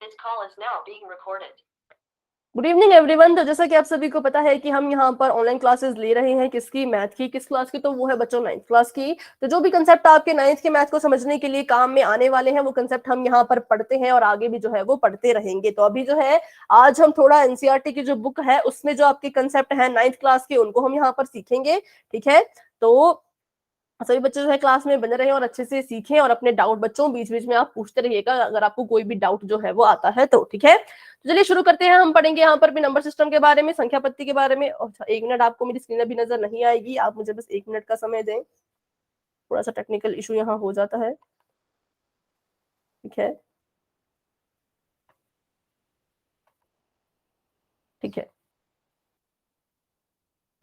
This call is now being recorded. Good evening everyone. तो जैसा कि आप सभी को पता है कि हम यहाँ पर ऑनलाइन क्लासेस ले रहे हैं। किसकी? मैथ की। किस क्लास की? तो वो है बच्चों 9th क्लास की। तो जो भी कंसेप्ट आपके 9th के मैथ को समझने के लिए काम में आने वाले हैं वो कंसेप्ट हम यहाँ पर पढ़ते हैं और आगे भी जो है वो पढ़ते रहेंगे। तो अभी जो है आज हम थोड़ा एनसीईआरटी की जो बुक है उसमें जो आपके कंसेप्ट है 9th क्लास के उनको हम यहाँ पर सीखेंगे। ठीक है, तो सभी बच्चे जो है क्लास में बने रहे और अच्छे से सीखें और अपने डाउट बच्चों बीच बीच में आप पूछते रहिएगा अगर आपको कोई भी डाउट जो है वो आता है तो। ठीक है, तो चलिए शुरू करते हैं। हम पढ़ेंगे यहाँ पर भी नंबर सिस्टम के बारे में, संख्या पत्ती के बारे में। और 1 मिनट, आपको मेरी स्क्रीन अभी नजर नहीं आएगी, आप मुझे बस 1 मिनट का समय दें, थोड़ा सा टेक्निकल इशू यहाँ हो जाता है। ठीक है, ठीक है,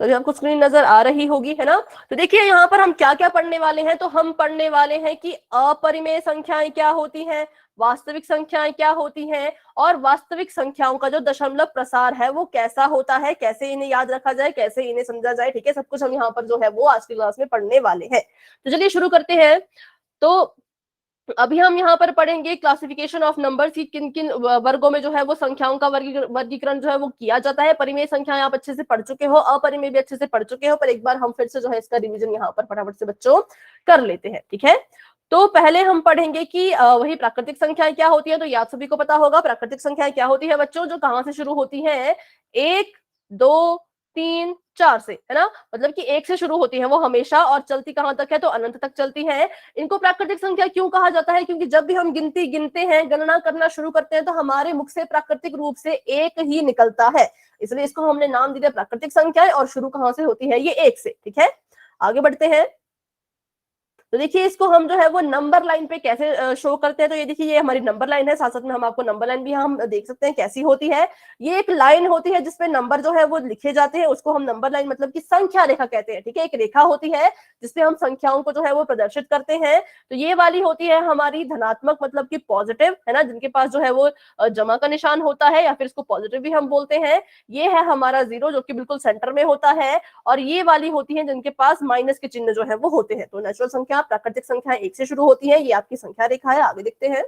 तो अभी आपको स्क्रीन नजर आ रही होगी, है ना। तो देखिए यहाँ पर हम क्या क्या पढ़ने वाले हैं। तो हम पढ़ने वाले हैं कि अपरिमेय संख्याएं क्या होती हैं, वास्तविक संख्याएं क्या होती हैं, और वास्तविक संख्याओं का जो दशमलव प्रसार है वो कैसा होता है, कैसे इन्हें याद रखा जाए, कैसे इन्हें समझा जाए। ठीक है, सब कुछ हम यहाँ पर जो है वो आज की क्लास में पढ़ने वाले हैं। तो चलिए शुरू करते हैं। तो अभी हम यहाँ पर पढ़ेंगे क्लासिफिकेशन ऑफ नंबर्स की किन किन वर्गों में जो है वो संख्याओं का वर्गीकरण जो है वो किया जाता है। परिमेय संख्याएं आप अच्छे से पढ़ चुके हो, अपरिमेय भी अच्छे से पढ़ चुके हो, पर एक बार हम फिर से जो है इसका रिवीजन यहाँ पर फटाफट से बच्चों कर लेते हैं। ठीक है, तो पहले हम पढ़ेंगे कि वही प्राकृतिक संख्याएं क्या होती है। तो याद सभी को पता होगा प्राकृतिक संख्याएं क्या होती है बच्चों, जो कहाँ से शुरू होती है, 1 2 3 4 से, है ना। मतलब कि 1 से शुरू होती है वो हमेशा और चलती कहाँ तक है, तो अनंत तक चलती है। इनको प्राकृतिक संख्या क्यों कहा जाता है, क्योंकि जब भी हम गिनती गिनते हैं, गणना करना शुरू करते हैं, तो हमारे मुख से प्राकृतिक रूप से 1 ही निकलता है, इसलिए इसको हमने नाम दिया प्राकृतिक संख्या। और शुरू कहाँ से होती है, ये 1 से। ठीक है, आगे बढ़ते हैं। तो देखिए इसको हम जो है वो नंबर लाइन पे कैसे शो करते हैं। तो ये देखिए ये हमारी नंबर लाइन है, साथ साथ में हम आपको नंबर लाइन भी हम देख सकते हैं कैसी होती है। ये एक लाइन होती है जिसपे नंबर जो है वो लिखे जाते हैं, उसको हम नंबर लाइन मतलब कि संख्या रेखा कहते हैं। ठीक है, एक रेखा होती है जिसपे हम संख्याओं को जो है वो प्रदर्शित करते हैं। तो ये वाली होती है हमारी धनात्मक मतलब कि पॉजिटिव, है ना, जिनके पास जो है वो जमा का निशान होता है या फिर इसको पॉजिटिव भी हम बोलते हैं। ये है हमारा 0 जो कि बिल्कुल सेंटर में होता है, और ये वाली होती है जिनके पास माइनस के चिन्ह जो है वो होते हैं। तो नेचुरल संख्या प्राकृतिक संख्या 1 से शुरू होती है, ये आपकी संख्या रेखा है। आगे देखते हैं,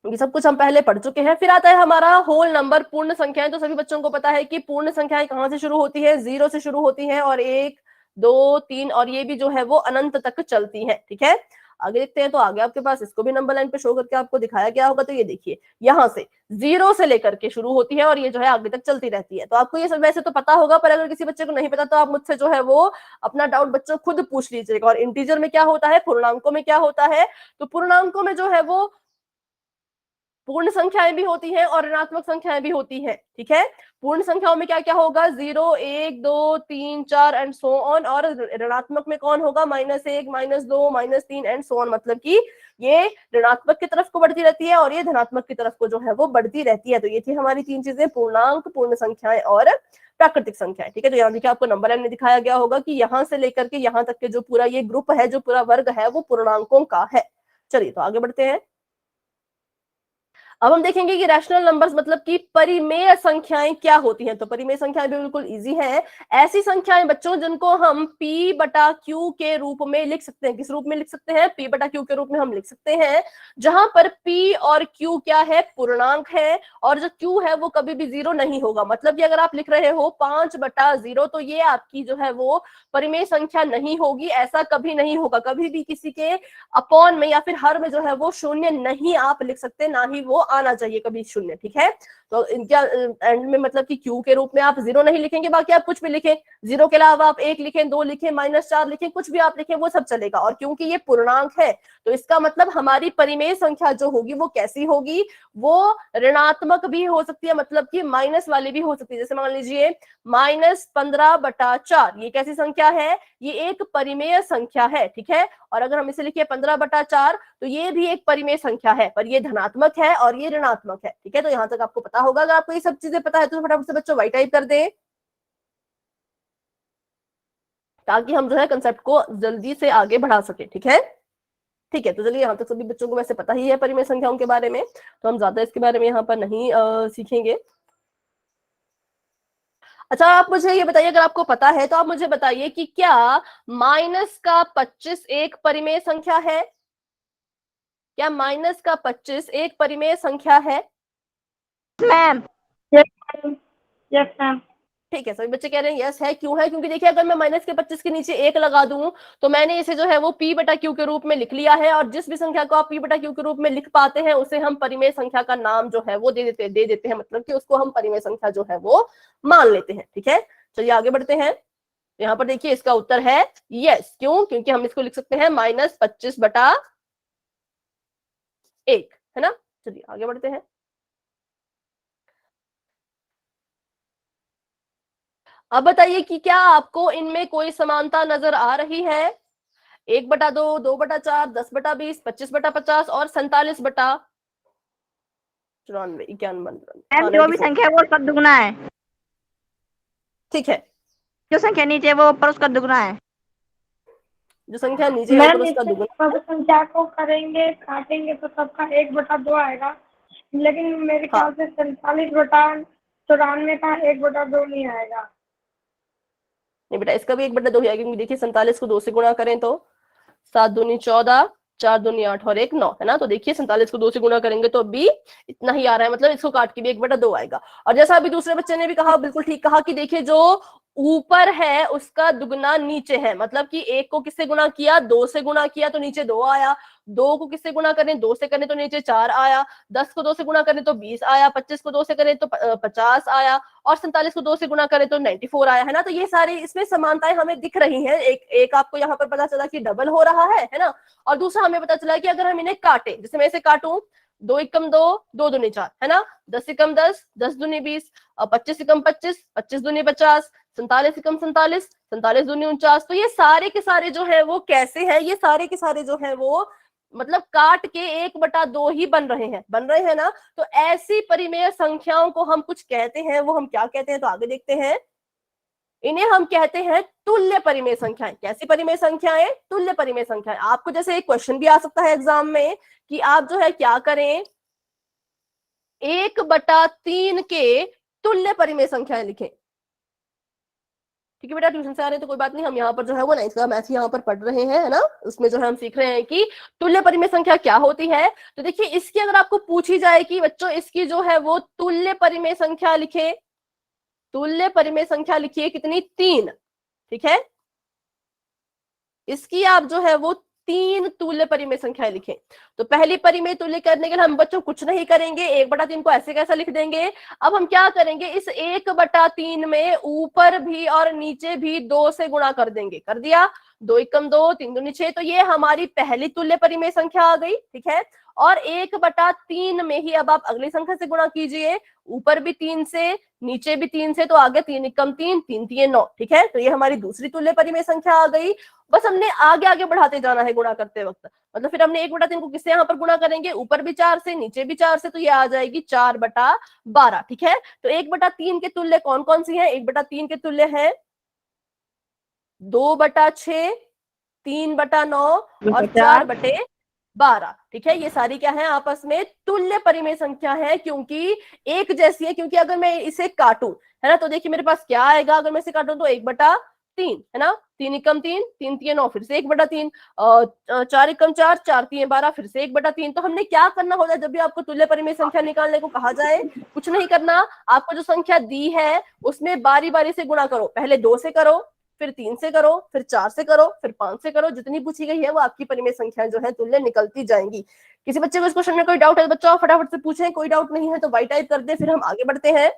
ये सब कुछ हम पहले पढ़ चुके हैं। फिर आता है हमारा होल नंबर, पूर्ण संख्याएं। तो सभी बच्चों को पता है कि पूर्ण संख्याएं कहां से शुरू होती है, 0 से शुरू होती है, और 1 2 3 और ये भी जो है वो अनंत तक चलती है। ठीक है, आगे देखते हैं। तो आगे आपके पास इसको भी नंबर लाइन पे शो करके आपको दिखाया गया होगा। तो ये देखिए यहाँ से 0 से लेकर के शुरू होती है और ये जो है आगे तक चलती रहती है। तो आपको ये सब वैसे तो पता होगा, पर अगर किसी बच्चे को नहीं पता तो आप मुझसे जो है वो अपना डाउट बच्चों खुद पूछ लीजिएगा। और इंटीजर में क्या होता है, पूर्णांकों में क्या होता है, तो पूर्णांकों में जो है वो पूर्ण संख्याएं भी होती हैं और ऋणात्मक संख्याएं भी होती हैं। ठीक है, पूर्ण संख्याओं में क्या क्या होगा, 0 1 2 3 4 एंड सो ऑन। और ऋणात्मक में कौन होगा, -1 -2 -3 एंड सो ऑन। मतलब कि ये ऋणात्मक की तरफ को बढ़ती रहती है और ये धनात्मक की तरफ को जो है वो बढ़ती रहती है। तो ये थी हमारी 3 चीजें, पूर्णांक, पूर्ण संख्याएं और प्राकृतिक संख्याएं। ठीक है, तो यहाँ देखिए आपको नंबर लाइन में दिखाया गया होगा कि यहाँ से लेकर के यहाँ तक के जो पूरा ये ग्रुप है, जो पूरा वर्ग है, वो पूर्णांकों का है। चलिए तो आगे बढ़ते हैं। अब हम देखेंगे कि रैशनल नंबर्स मतलब कि परिमेय संख्याएं क्या होती हैं। तो परिमेय संख्याएं भी बिल्कुल इजी है। ऐसी संख्याएं बच्चों जिनको हम p बटा q के रूप में लिख सकते हैं। किस रूप में लिख सकते हैं, p बटा q के रूप में हम लिख सकते हैं, जहां पर p और q क्या है, पूर्णांक है, और जो q है वो कभी भी 0 नहीं होगा। मतलब कि अगर आप लिख रहे हो 5/0 तो ये आपकी जो है वो परिमेय संख्या नहीं होगी। ऐसा कभी नहीं होगा, कभी भी किसी के अपॉन में या फिर हर में जो है वो शून्य नहीं आप लिख सकते, ना ही वो आना चाहिए कभी शून्य। ठीक है, तो इनका एंड में मतलब कि क्यू के रूप में आप 0 नहीं लिखेंगे, बाकी आप कुछ भी लिखें, 0 के अलावा आप 1 लिखें, 2 लिखें, -4 लिखें, कुछ भी आप लिखें वो सब चलेगा। और क्योंकि ये पूर्णांक है तो इसका मतलब हमारी परिमेय संख्या जो होगी वो कैसी होगी, वो ऋणात्मक भी हो सकती है, मतलब कि माइनस वाली भी हो सकती है। जैसे मान लीजिए -15/4, ये कैसी संख्या है, ये एक परिमेय संख्या है। ठीक है, और अगर हम इसे लिखिए 15/4 तो ये भी एक परिमेय संख्या है, पर ये धनात्मक है और ये ऋणात्मक है। ठीक है, तो यहां तक आपको पता होगा। अगर आपको ये सब चीजें पता है तो फटाफट से बच्चों वाई टाइप कर दें, ताकि हम जो है कंसेप्ट को जल्दी से आगे बढ़ा सके। ठीक है, ठीक है, तो चलिए यहाँ तक सभी बच्चों को वैसे पता ही है परिमेय संख्याओं के बारे में, तो हम ज्यादा इसके बारे में यहाँ पर नहीं सीखेंगे। अच्छा, आप मुझे ये बताइए, अगर आपको पता है तो आप मुझे बताइए कि क्या -25 एक परिमेय संख्या है। क्या माइनस का 25 एक परिमेय संख्या है? मैम। Yes ma'am. ठीक है, सभी बच्चे कह रहे हैं यस है। क्यों है? क्योंकि देखिए अगर मैं माइनस के 25 के नीचे एक लगा दूं तो मैंने इसे जो है वो p बटा q के रूप में लिख लिया है, और जिस भी संख्या को आप p बटा q के रूप में लिख पाते हैं उसे हम परिमेय संख्या का नाम जो है वो दे देते हैं, मतलब कि उसको हम परिमेय संख्या जो है वो मान लेते हैं। ठीक है, चलिए आगे बढ़ते हैं। यहाँ पर देखिए इसका उत्तर है यस। क्यों? क्योंकि हम इसको लिख सकते हैं -25 बटा 1, है ना। चलिए आगे बढ़ते हैं। अब बताइए कि क्या आपको इनमें कोई समानता नजर आ रही है? 1/2, 2/4, 10/20, 25/50 और 47/94, 51। मैम जो भी संख्या है वो उसका दुगना है, ठीक है, जो संख्या नीचे है वो ऊपर उसका दुगना है। जो संख्या नीचे है मैम ऊपर उसका इसमें दुगना। सब संख्या को करेंगे काटेंगे तो सबका 1/2 आएगा, लेकिन मेरे हाँ। ख्याल से 47/94 का 1/2 नहीं आएगा। नहीं बेटा, इसका भी 1/2 ही आएगा, क्योंकि देखिए 47 को 2 से गुणा करें तो 7 दूनी 14, 4 दूनी 8 और 1 9, है ना। तो देखिए 47 को 2 से गुणा करेंगे तो अभी इतना ही आ रहा है, मतलब इसको काट के भी 1/2 आएगा। और जैसा अभी दूसरे बच्चे ने भी कहा, बिल्कुल ठीक कहा, कि देखिए जो ऊपर है उसका दुगना नीचे है, मतलब कि 1 को किससे गुणा किया? 2 से गुणा किया तो नीचे 2 आया। 2 को किससे गुणा करें? 2 से करें तो नीचे 4 आया। 10 को 2 से गुणा करें तो 20 आया। 25 को 2 से करें तो 50 आया। और 47 को 2 से गुणा करें तो 94 आया, है ना। तो ये सारी इसमें समानताएं हमें दिख रही हैं। एक आपको यहाँ पर पता चला कि डबल हो रहा है ना। और दूसरा हमें पता चला कि अगर हम इन्हें काटें, जैसे मैं इसे काटूं, 2 एकम 2, 2 दूनी 4, है ना। 10 एकम 10, 10 दूनी 20, 25 एकम 25, 25 दूनी 50, 47 एकम 47, 47 दूनी 49। तो ये सारे के सारे जो है वो कैसे हैं? ये सारे के सारे जो है वो मतलब काट के 1/2 ही बन रहे हैं ना। तो ऐसी परिमेय संख्याओं को हम कुछ कहते हैं, वो हम क्या कहते हैं? तो आगे देखते हैं। इन्हें हम कहते हैं तुल्य परिमेय संख्याएं। कैसी परिमेय संख्याएं? तुल्य परिमेय संख्याएं। आपको जैसे एक क्वेश्चन भी आ सकता है एग्जाम में कि आप जो है क्या करें, 1/3 के तुल्य परिमेय संख्याएं लिखें। ठीक है बेटा, ट्यूशन से आ रहे हैं तो कोई बात नहीं, हम यहाँ पर जो है वो 9th का मैथ यहाँ पर पढ़ रहे हैं, है ना। उसमें जो है हम सीख रहे हैं कि तुल्य परिमेय संख्या क्या होती है। तो देखिए इसकी अगर आपको पूछी जाए कि बच्चों इसकी जो है वो तुल्य परिमेय संख्या लिखे, तुल्य परिमेय संख्या लिखिए कितनी? 3। ठीक है, इसकी आप जो है वो 3 तुल्य परिमेय संख्याएं लिखें। तो पहली परिमेय तुल्य करने के लिए हम बच्चों कुछ नहीं करेंगे, 1/3 को ऐसे कैसा लिख देंगे। अब हम क्या करेंगे, इस 1/3 में ऊपर भी और नीचे भी 2 से गुणा कर देंगे। कर दिया, 2 एकम 2, 3 दूनी 6। तो ये हमारी पहली तुल्य परिमेय संख्या आ गई। ठीक है, और 1/3 में ही अब आप अगली संख्या से गुणा कीजिए, ऊपर भी 3 से नीचे भी 3 से, तो आगे 3 एकम 3, 3 3 9। ठीक है, तो ये हमारी दूसरी तुल्य परिमेय संख्या आ गई। बस हमने आगे आगे बढ़ाते जाना है गुणा करते वक्त। मतलब फिर हमने 1/3 को किससे यहाँ पर गुणा करेंगे? ऊपर भी 4 से, नीचे भी 4 से, तो ये आ जाएगी 4/12। ठीक है, तो 1/3 के तुल्य कौन कौन सी है? 1/3 के तुल्य है 2/6, 3/9 और 4/12। ठीक है, ये सारी क्या है? आपस में तुल्य परिमेय संख्या है, क्योंकि एक जैसी है। क्योंकि अगर मैं इसे काटूं, है ना, तो देखिए मेरे पास क्या आएगा। अगर मैं इसे काटूं तो 1/3, है ना। 3 एकम 3, 3 3 9, फिर से 1/3, 4 एकम 4, 4 3 12, फिर से 1/3। तो हमने क्या करना होता है जब भी आपको तुल्य परिमेय संख्या निकालने को कहा जाए? कुछ नहीं करना, आपको जो संख्या दी है उसमें बारी बारी से गुणा करो। पहले 2 से करो, फिर 3 से करो, फिर 4 से करो, फिर 5 से करो। जितनी पूछी गई है वो आपकी परिमेय संख्या जो है तुल्य निकलती जाएंगी। किसी बच्चे को इस क्वेश्चन में कोई डाउट है बच्चों फटाफट से पूछें, कोई डाउट नहीं है तो वाई टाइप कर दे, फिर हम आगे बढ़ते हैं।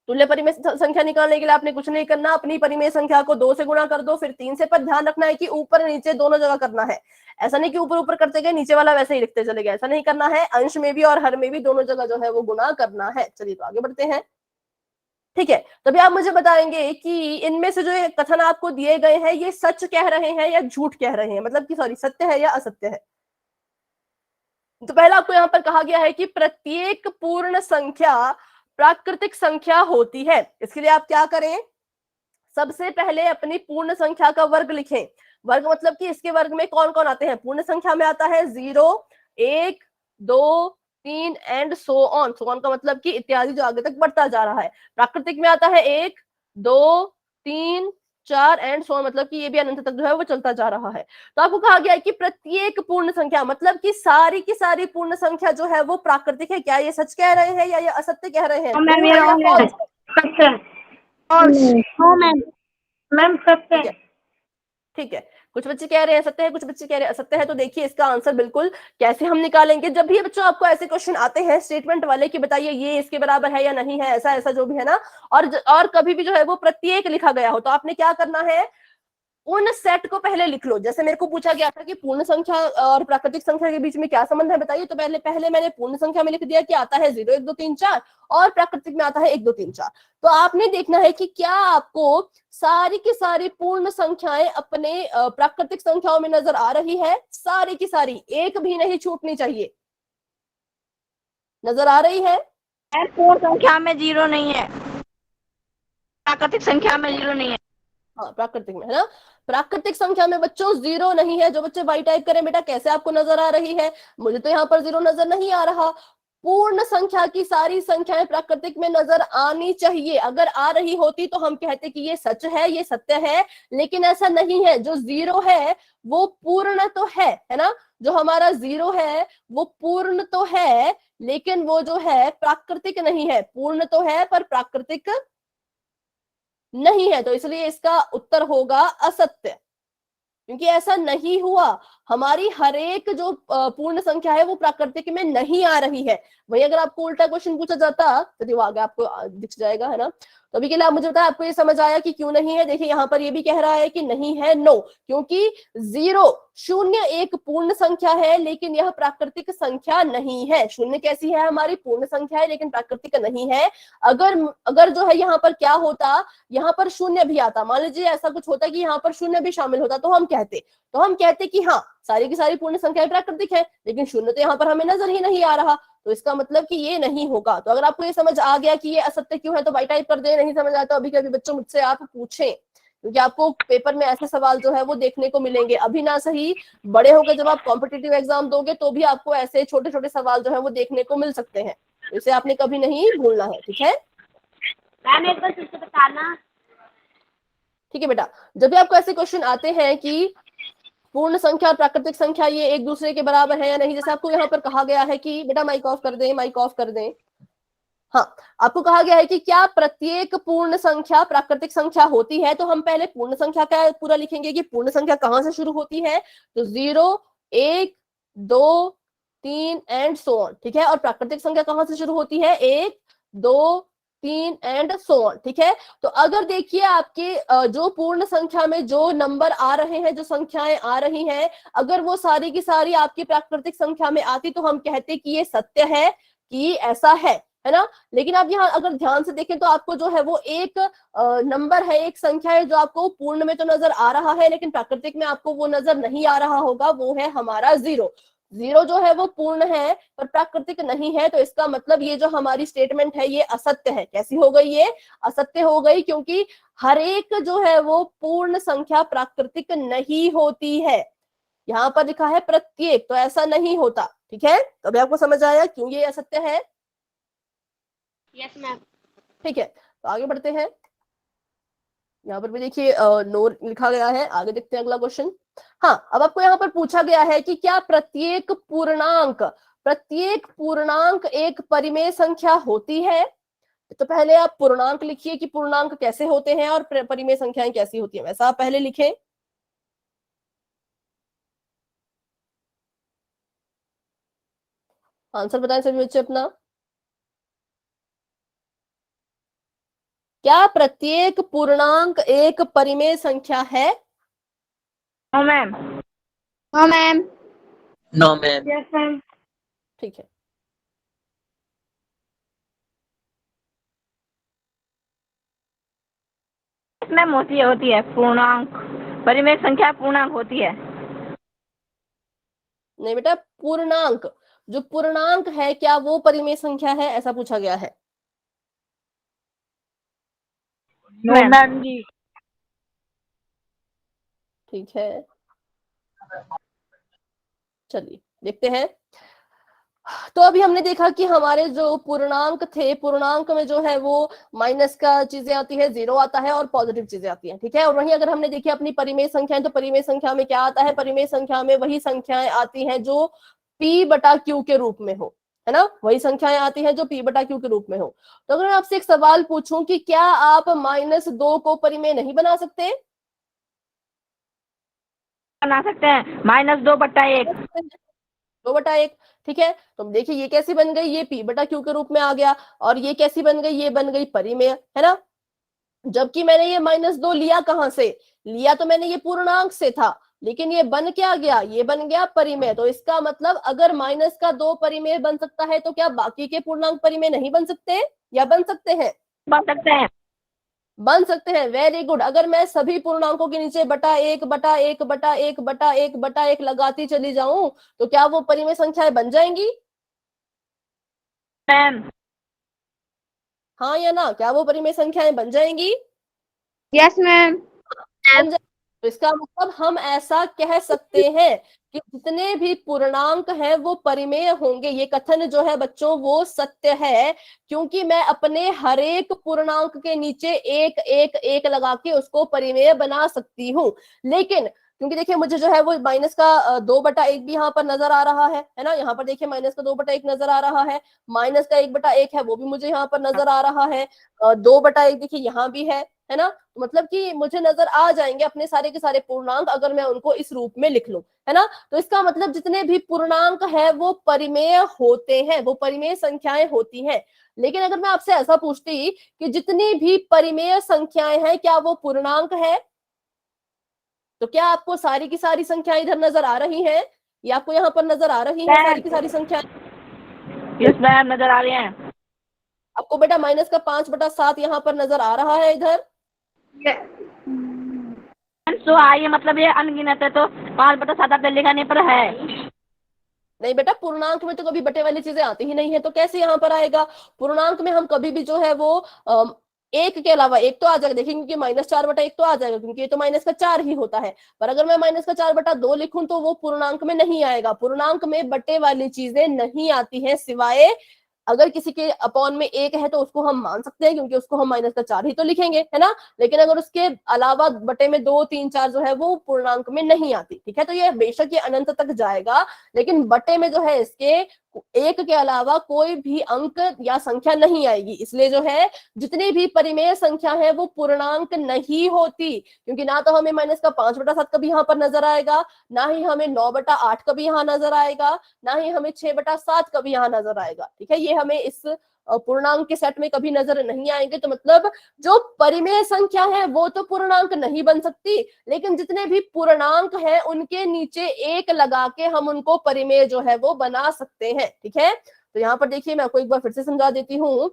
तुल्य परिमेय संख्या निकालने के लिए आपने कुछ नहीं करना, अपनी परिमेय संख्या को 2 से गुणा कर दो, फिर 3 से। पर ध्यान रखना है कि ऊपर नीचे दोनों जगह करना है। ऐसा नहीं कि ऊपर ऊपर करते गए नीचे वाला वैसे ही लिखते चले गए, ऐसा नहीं करना है। अंश में भी और हर में भी दोनों जगह जो है वो गुणा करना है। चलिए तो आगे बढ़ते हैं। ठीक है, तभी आप मुझे बताएंगे कि इनमें से जो कथन आपको दिए गए हैं ये सच कह रहे हैं या झूठ कह रहे हैं, मतलब कि सॉरी सत्य है या असत्य है। तो पहला आपको यहाँ पर कहा गया है कि प्रत्येक पूर्ण संख्या प्राकृतिक संख्या होती है। इसके लिए आप क्या करें, सबसे पहले अपनी पूर्ण संख्या का वर्ग लिखें। वर्ग मतलब कि इसके वर्ग में कौन कौन आते हैं? पूर्ण संख्या में आता है 0, 1, 2, 3 and so on. So on का मतलब कि इत्यादि, जो आगे तक बढ़ता जा रहा है। प्राकृतिक में आता है 1, 2, 3, 4 एंड सो मतलब कि ये भी अनंत तक जो है वो चलता जा रहा है। तो आपको कहा गया है कि प्रत्येक पूर्ण संख्या मतलब कि सारी की सारी पूर्ण संख्या जो है वो प्राकृतिक है। क्या ये सच कह रहे हैं या ये असत्य कह रहे हैं? मैम True ये है या रॉन्ग है। false? सत्य है। No ma'am. मैम सत्य ठीक है। है, ठीक है। कुछ बच्चे कह रहे हैं सत्य है, कुछ बच्चे कह रहे हैं असत्य है। तो देखिए इसका आंसर बिल्कुल कैसे हम निकालेंगे। जब भी बच्चों आपको ऐसे क्वेश्चन आते हैं स्टेटमेंट वाले कि बताइए ये इसके बराबर है या नहीं है, ऐसा ऐसा जो भी है ना, और कभी भी जो है वो प्रत्येक लिखा गया हो, तो आपने क्या करना है, उन सेट को पहले लिख लो। जैसे मेरे को पूछा गया था कि पूर्ण संख्या और प्राकृतिक संख्या के बीच में क्या संबंध है बताइए, तो पहले पहले मैंने पूर्ण संख्या में लिख दिया कि आता है 0 1 2 3 4 और प्राकृतिक में आता है 1 2 3 4। तो आपने देखना है कि क्या आपको सारी की सारी पूर्ण संख्याएं अपने प्राकृतिक संख्याओं में नजर आ रही है। सारी की सारी, एक भी नहीं छूटनी चाहिए। नजर आ रही है? मैम पूर्ण संख्या में 0 नहीं है, प्राकृतिक संख्या में 0 नहीं है। हाँ प्राकृतिक में है ना, प्राकृतिक संख्या में बच्चों 0 नहीं है। जो बच्चे वाई टाइप करें बेटा, कैसे आपको नजर आ रही है? मुझे तो यहाँ पर 0 नजर नहीं आ रहा। पूर्ण संख्या की सारी संख्याएं प्राकृतिक में नजर आनी चाहिए। अगर आ रही होती तो हम कहते कि ये सच है, ये सत्य है, लेकिन ऐसा नहीं है। जो 0 है वो पूर्ण तो है ना, जो हमारा 0 है वो पूर्ण तो है, लेकिन वो जो है प्राकृतिक नहीं है। पूर्ण तो है पर प्राकृतिक नहीं है, तो इसलिए इसका उत्तर होगा असत्य, क्योंकि ऐसा नहीं हुआ। हमारी हर एक जो पूर्ण संख्या है वो प्राकृतिक में नहीं आ रही है। वही अगर आपको उल्टा क्वेश्चन पूछा जाता तो वो आगे आपको दिख जाएगा, है ना। तो अभी के लिए आप मुझे बताएं, आपको ये समझ आया कि क्यों नहीं है? देखिए यहाँ पर ये भी कह रहा है कि नहीं है, नो, क्योंकि 0 शून्य एक पूर्ण संख्या है लेकिन यह प्राकृतिक संख्या नहीं है। शून्य कैसी है? हमारी पूर्ण संख्या है लेकिन प्राकृतिक नहीं है। अगर अगर जो है यहाँ पर क्या होता, यहाँ पर शून्य भी आता, मान लीजिए ऐसा कुछ होता कि यहाँ पर शून्य भी शामिल होता, तो हम कहते कि हाँ सारी की सारी पूर्ण संख्याएं प्राकृतिक है, लेकिन शून्य तो यहाँ पर हमें नजर ही नहीं आ रहा। तो इसका मतलब कि ये नहीं होगा। तो अगर आपको ये समझ आ गया कि ये असत्य क्यों है तो बाई टाइप कर दे। नहीं समझ आता अभी कभी बच्चों मुझसे आप पूछें, क्योंकि आपको पेपर में ऐसे सवाल जो है वो देखने को मिलेंगे। अभी ना सही, बड़े होकर जब आप कॉम्पिटिटिव एग्जाम दोगे तो भी आपको ऐसे छोटे छोटे सवाल जो है वो देखने को मिल सकते हैं। तो इसे आपने कभी नहीं भूलना है, ठीक है? मैम एक बार फिर से बताना। ठीक है बेटा, जब भी आपको ऐसे क्वेश्चन आते हैं कि पूर्ण संख्या और प्राकृतिक संख्या ये एक दूसरे के बराबर है या नहीं, जैसे आपको यहाँ पर कहा गया है कि बेटा माइक ऑफ कर दें, माइक ऑफ कर दें। हाँ, आपको कहा गया है कि क्या प्रत्येक पूर्ण संख्या प्राकृतिक संख्या होती है, तो हम पहले पूर्ण संख्या का पूरा लिखेंगे कि पूर्ण संख्या कहाँ से शुरू होती है। तो 0 1 2 3 एंड सो ऑन, ठीक है। और प्राकृतिक संख्या कहाँ से शुरू होती है? 1 2 3 एंड सो ऑन, ठीक है। तो अगर देखिए आपके जो पूर्ण संख्या में जो नंबर आ रहे हैं, जो संख्याएं आ रही हैं, अगर वो सारी की सारी आपकी प्राकृतिक संख्या में आती तो हम कहते कि ये सत्य है, कि ऐसा है ना। लेकिन आप यहाँ अगर ध्यान से देखें तो आपको जो है वो एक नंबर है, एक संख्या है जो आपको पूर्ण में तो नजर आ रहा है लेकिन प्राकृतिक में आपको वो नजर नहीं आ रहा होगा, वो है हमारा 0। 0 जो है वो पूर्ण है पर प्राकृतिक नहीं है। तो इसका मतलब ये जो हमारी स्टेटमेंट है ये असत्य है। कैसी हो गई? ये असत्य हो गई, क्योंकि हर एक जो है वो पूर्ण संख्या प्राकृतिक नहीं होती है। यहाँ पर लिखा है प्रत्येक, तो ऐसा नहीं होता, ठीक है। तो अभी आपको समझ आया क्यों ये असत्य है? Yes ma'am. ठीक है, तो आगे बढ़ते हैं। यहाँ पर भी देखिए नो लिखा गया है। आगे देखते हैं अगला क्वेश्चन। हाँ, अब आपको यहाँ पर पूछा गया है कि क्या प्रत्येक पूर्णांक एक परिमेय संख्या होती है। तो पहले आप पूर्णांक लिखिए कि पूर्णांक कैसे होते हैं और परिमेय संख्याएं कैसी होती है, वैसा आप पहले लिखें। आंसर बताएं सभी बच्चे अपना। क्या प्रत्येक पूर्णांक एक परिमेय संख्या है? No ma'am. No ma'am. No ma'am. Yes ma'am. ठीक है, मैम होती है पूर्णांक, परिमेय संख्या पूर्णांक होती है। नहीं बेटा, पूर्णांक, जो पूर्णांक है क्या वो परिमेय संख्या है, ऐसा पूछा गया है। नो मैम जी। ठीक है, चलिए देखते हैं। तो अभी हमने देखा कि हमारे जो पूर्णांक थे, पूर्णांक में जो है वो माइनस का चीजें आती है, जीरो आता है और पॉजिटिव चीजें आती हैं, ठीक है। और वहीं अगर हमने देखी अपनी परिमेय संख्याएं, तो परिमेय संख्या में क्या आता है, परिमेय संख्या में वही संख्याएं आती हैं जो p बटा q के रूप में हो, है ना, वही संख्याएं आती हैं जो p बटा q के रूप में हो। तो अगर मैं आपसे एक सवाल पूछूं कि क्या आप -2 को परिमेय नहीं बना सकते? बना सकते हैं, -2/1। 2/1, ठीक है। तो देखिए ये कैसी बन गई, ये p बटा q के रूप में आ गया, और ये कैसी बन गई, ये बन गई परिमेय, है ना। जबकि मैंने ये -2 लिया कहां से, लिया तो मैंने ये पूर्णांक से था, लेकिन ये बन क्या गया, ये बन गया परिमेय। तो इसका मतलब अगर -2 परिमेय बन सकता है, तो क्या बाकी के पूर्णांक परिमेय नहीं बन सकते, या बन सकते हैं? बन सकते हैं। बन सकते हैं, वेरी गुड। अगर मैं सभी पूर्णांकों के नीचे बटा एक लगाती चली जाऊं, तो क्या वो परिमेय संख्याएं बन जाएंगी? मैम। हाँ या ना, क्या वो परिमेय संख्याएं बन जाएंगी? Yes ma'am. बन जाए। तो इसका मतलब हम ऐसा कह सकते हैं कि जितने भी पूर्णांक हैं वो परिमेय होंगे। ये कथन जो है बच्चों वो सत्य है, क्योंकि मैं अपने हर एक पूर्णांक के नीचे एक एक एक लगा के उसको परिमेय बना सकती हूँ। लेकिन क्योंकि देखिए मुझे जो है वो माइनस का 2/1 भी यहाँ पर नजर आ रहा है ना, यहाँ पर देखिए माइनस का 2/1 नजर आ रहा है, माइनस का 1/1 है वो भी मुझे यहाँ पर नजर आ रहा है, 2/1 देखिए यहाँ भी है ना। मतलब कि मुझे नजर आ जाएंगे अपने सारे के सारे पूर्णांक अगर मैं उनको इस रूप में लिख लूं, है ना। तो इसका मतलब जितने भी पूर्णांक है वो परिमेय होते हैं, वो परिमेय संख्याएं होती हैं। लेकिन अगर मैं आपसे ऐसा पूछती कि जितनी भी परिमेय संख्याएं हैं क्या वो पूर्णांक है, तो क्या आपको सारी की सारी संख्याएं इधर नजर आ रही हैं, या आपको यहाँ पर नजर आ रही है सारी की सारी संख्याएं? यस मैम, नजर आ रही हैं। आपको बेटा -5/7 यहाँ पर नजर आ रहा है इधर? तो आइए, मतलब ये अनगिनत है, तो 5/7 आपने लिखा नहीं पर है। नहीं बेटा, पूर्णांक में तो कभी बटे वाली चीजें आती ही नहीं है, तो कैसे यहाँ पर आएगा? पूर्णांक में हम कभी भी जो है वो एक के अलावा एक तो आ जाएगा, देखिए क्योंकि -4/1 तो आ जाएगा, क्योंकि ये तो -4 ही होता है। पर अगर मैं -4/2 लिखूं तो वो पूर्णांक में नहीं आएगा। पूर्णांक में बटे वाली चीजें नहीं आती हैं, सिवाय अगर किसी के अपॉन में 1 है तो उसको हम मान सकते हैं, क्योंकि उसको हम -4 ही तो लिखेंगे, है ना। लेकिन अगर उसके अलावा बटे में 2, 3, 4 जो है वो पूर्णांक में नहीं आती, ठीक है। तो ये बेशक ये अनंत तक जाएगा, लेकिन बटे में जो है इसके 1 के अलावा कोई भी अंक या संख्या नहीं आएगी। इसलिए जो है जितनी भी परिमेय संख्या है वो पूर्णांक नहीं होती, क्योंकि ना तो हमें -5/7 कभी यहाँ पर नजर आएगा, ना ही हमें 9/8 कभी यहाँ नजर आएगा, ना ही हमें 6/7 कभी यहाँ नजर आएगा, ठीक है। ये हमें इस पूर्णांक के सेट में कभी नजर नहीं आएंगे। तो मतलब जो परिमेय संख्या है वो तो पूर्णांक नहीं बन सकती, लेकिन जितने भी पूर्णांक हैं उनके नीचे एक लगा के हम उनको परिमेय जो है वो बना सकते हैं, ठीक है। तो यहाँ पर देखिए मैं आपको एक बार फिर से समझा देती हूँ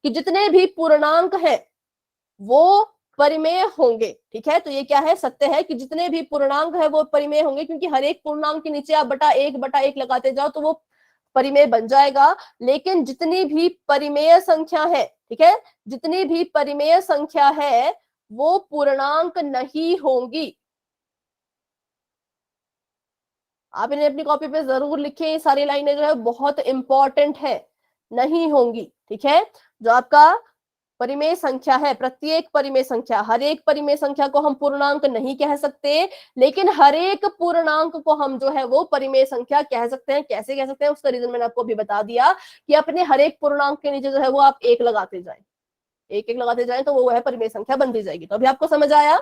कि जितने भी पूर्णांक हैं वो परिमेय होंगे, ठीक है। तो ये क्या है, सत्य है कि जितने भी पूर्णांक है वो परिमेय होंगे, क्योंकि हर एक पूर्णांक के नीचे आप बटा एक लगाते जाओ तो वो परिमेय बन जाएगा। लेकिन जितनी भी परिमेय संख्या है, ठीक है, जितनी भी परिमेय संख्या है वो पूर्णांक नहीं होंगी। आप इन्हें अपनी कॉपी पे जरूर लिखें, ये सारी लाइनें जो है बहुत इंपॉर्टेंट है, नहीं होंगी, ठीक है। जो आपका परिमेय संख्या है, प्रत्येक परिमेय संख्या, हर एक परिमेय संख्या को हम पूर्णांक नहीं कह सकते, लेकिन हर एक पूर्णांक को हम जो है वो परिमेय संख्या कह सकते हैं। कैसे कह सकते हैं उसका रीजन मैंने आपको अभी बता दिया कि अपने हर एक पूर्णांक के नीचे जो है वो आप एक लगाते जाएं, एक एक लगाते जाएं तो वो है परिमेय संख्या बनती जाएगी। तो अभी आपको समझ आया?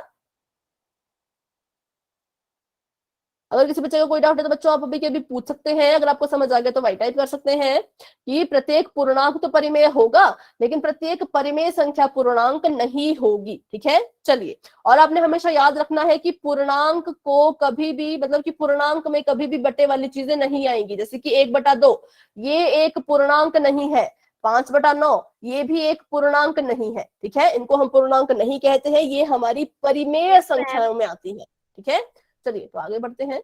अगर किसी बच्चे का कोई डाउट है तो बच्चों आप अभी के अभी पूछ सकते हैं। अगर आपको समझ आ गया तो वाई टाइप कर सकते हैं कि प्रत्येक पूर्णांक तो परिमेय होगा, लेकिन प्रत्येक परिमेय संख्या पूर्णांक नहीं होगी, ठीक है। चलिए, और आपने हमेशा याद रखना है कि पूर्णांक को कभी भी, मतलब कि पूर्णांक में कभी भी बटे वाली चीजें नहीं आएंगी। जैसे कि 1/2 ये एक पूर्णांक नहीं है, 5/9 ये भी एक पूर्णांक नहीं है, ठीक है। इनको हम पूर्णांक नहीं कहते हैं, ये हमारी परिमेय संख्याओं में आती है, ठीक है। चलिए तो आगे बढ़ते हैं।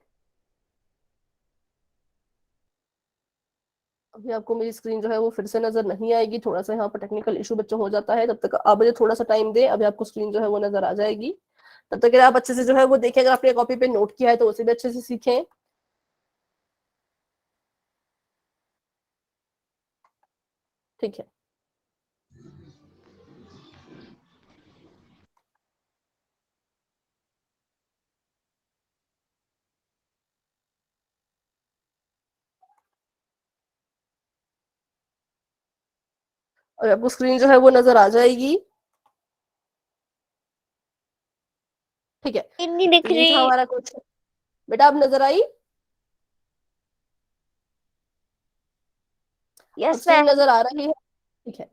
अभी आपको मेरी स्क्रीन जो है वो फिर से नजर नहीं आएगी, थोड़ा सा यहाँ पर टेक्निकल इशू बच्चों हो जाता है, तब तक आप मुझे थोड़ा सा टाइम दे, अभी आपको स्क्रीन जो है वो नजर आ जाएगी। तब तक आप अच्छे से जो है वो देखें, अगर आपने कॉपी पे नोट किया है तो उसे भी अच्छे से सीखें। ठीक है। और आपको स्क्रीन जो है वो नजर आ जाएगी। ठीक है, नहीं दिख तो ये था रही। हमारा क्वेश्चन। बेटा अब नजर आई? Yes screen ma'am. नजर आ रही है? ठीक है,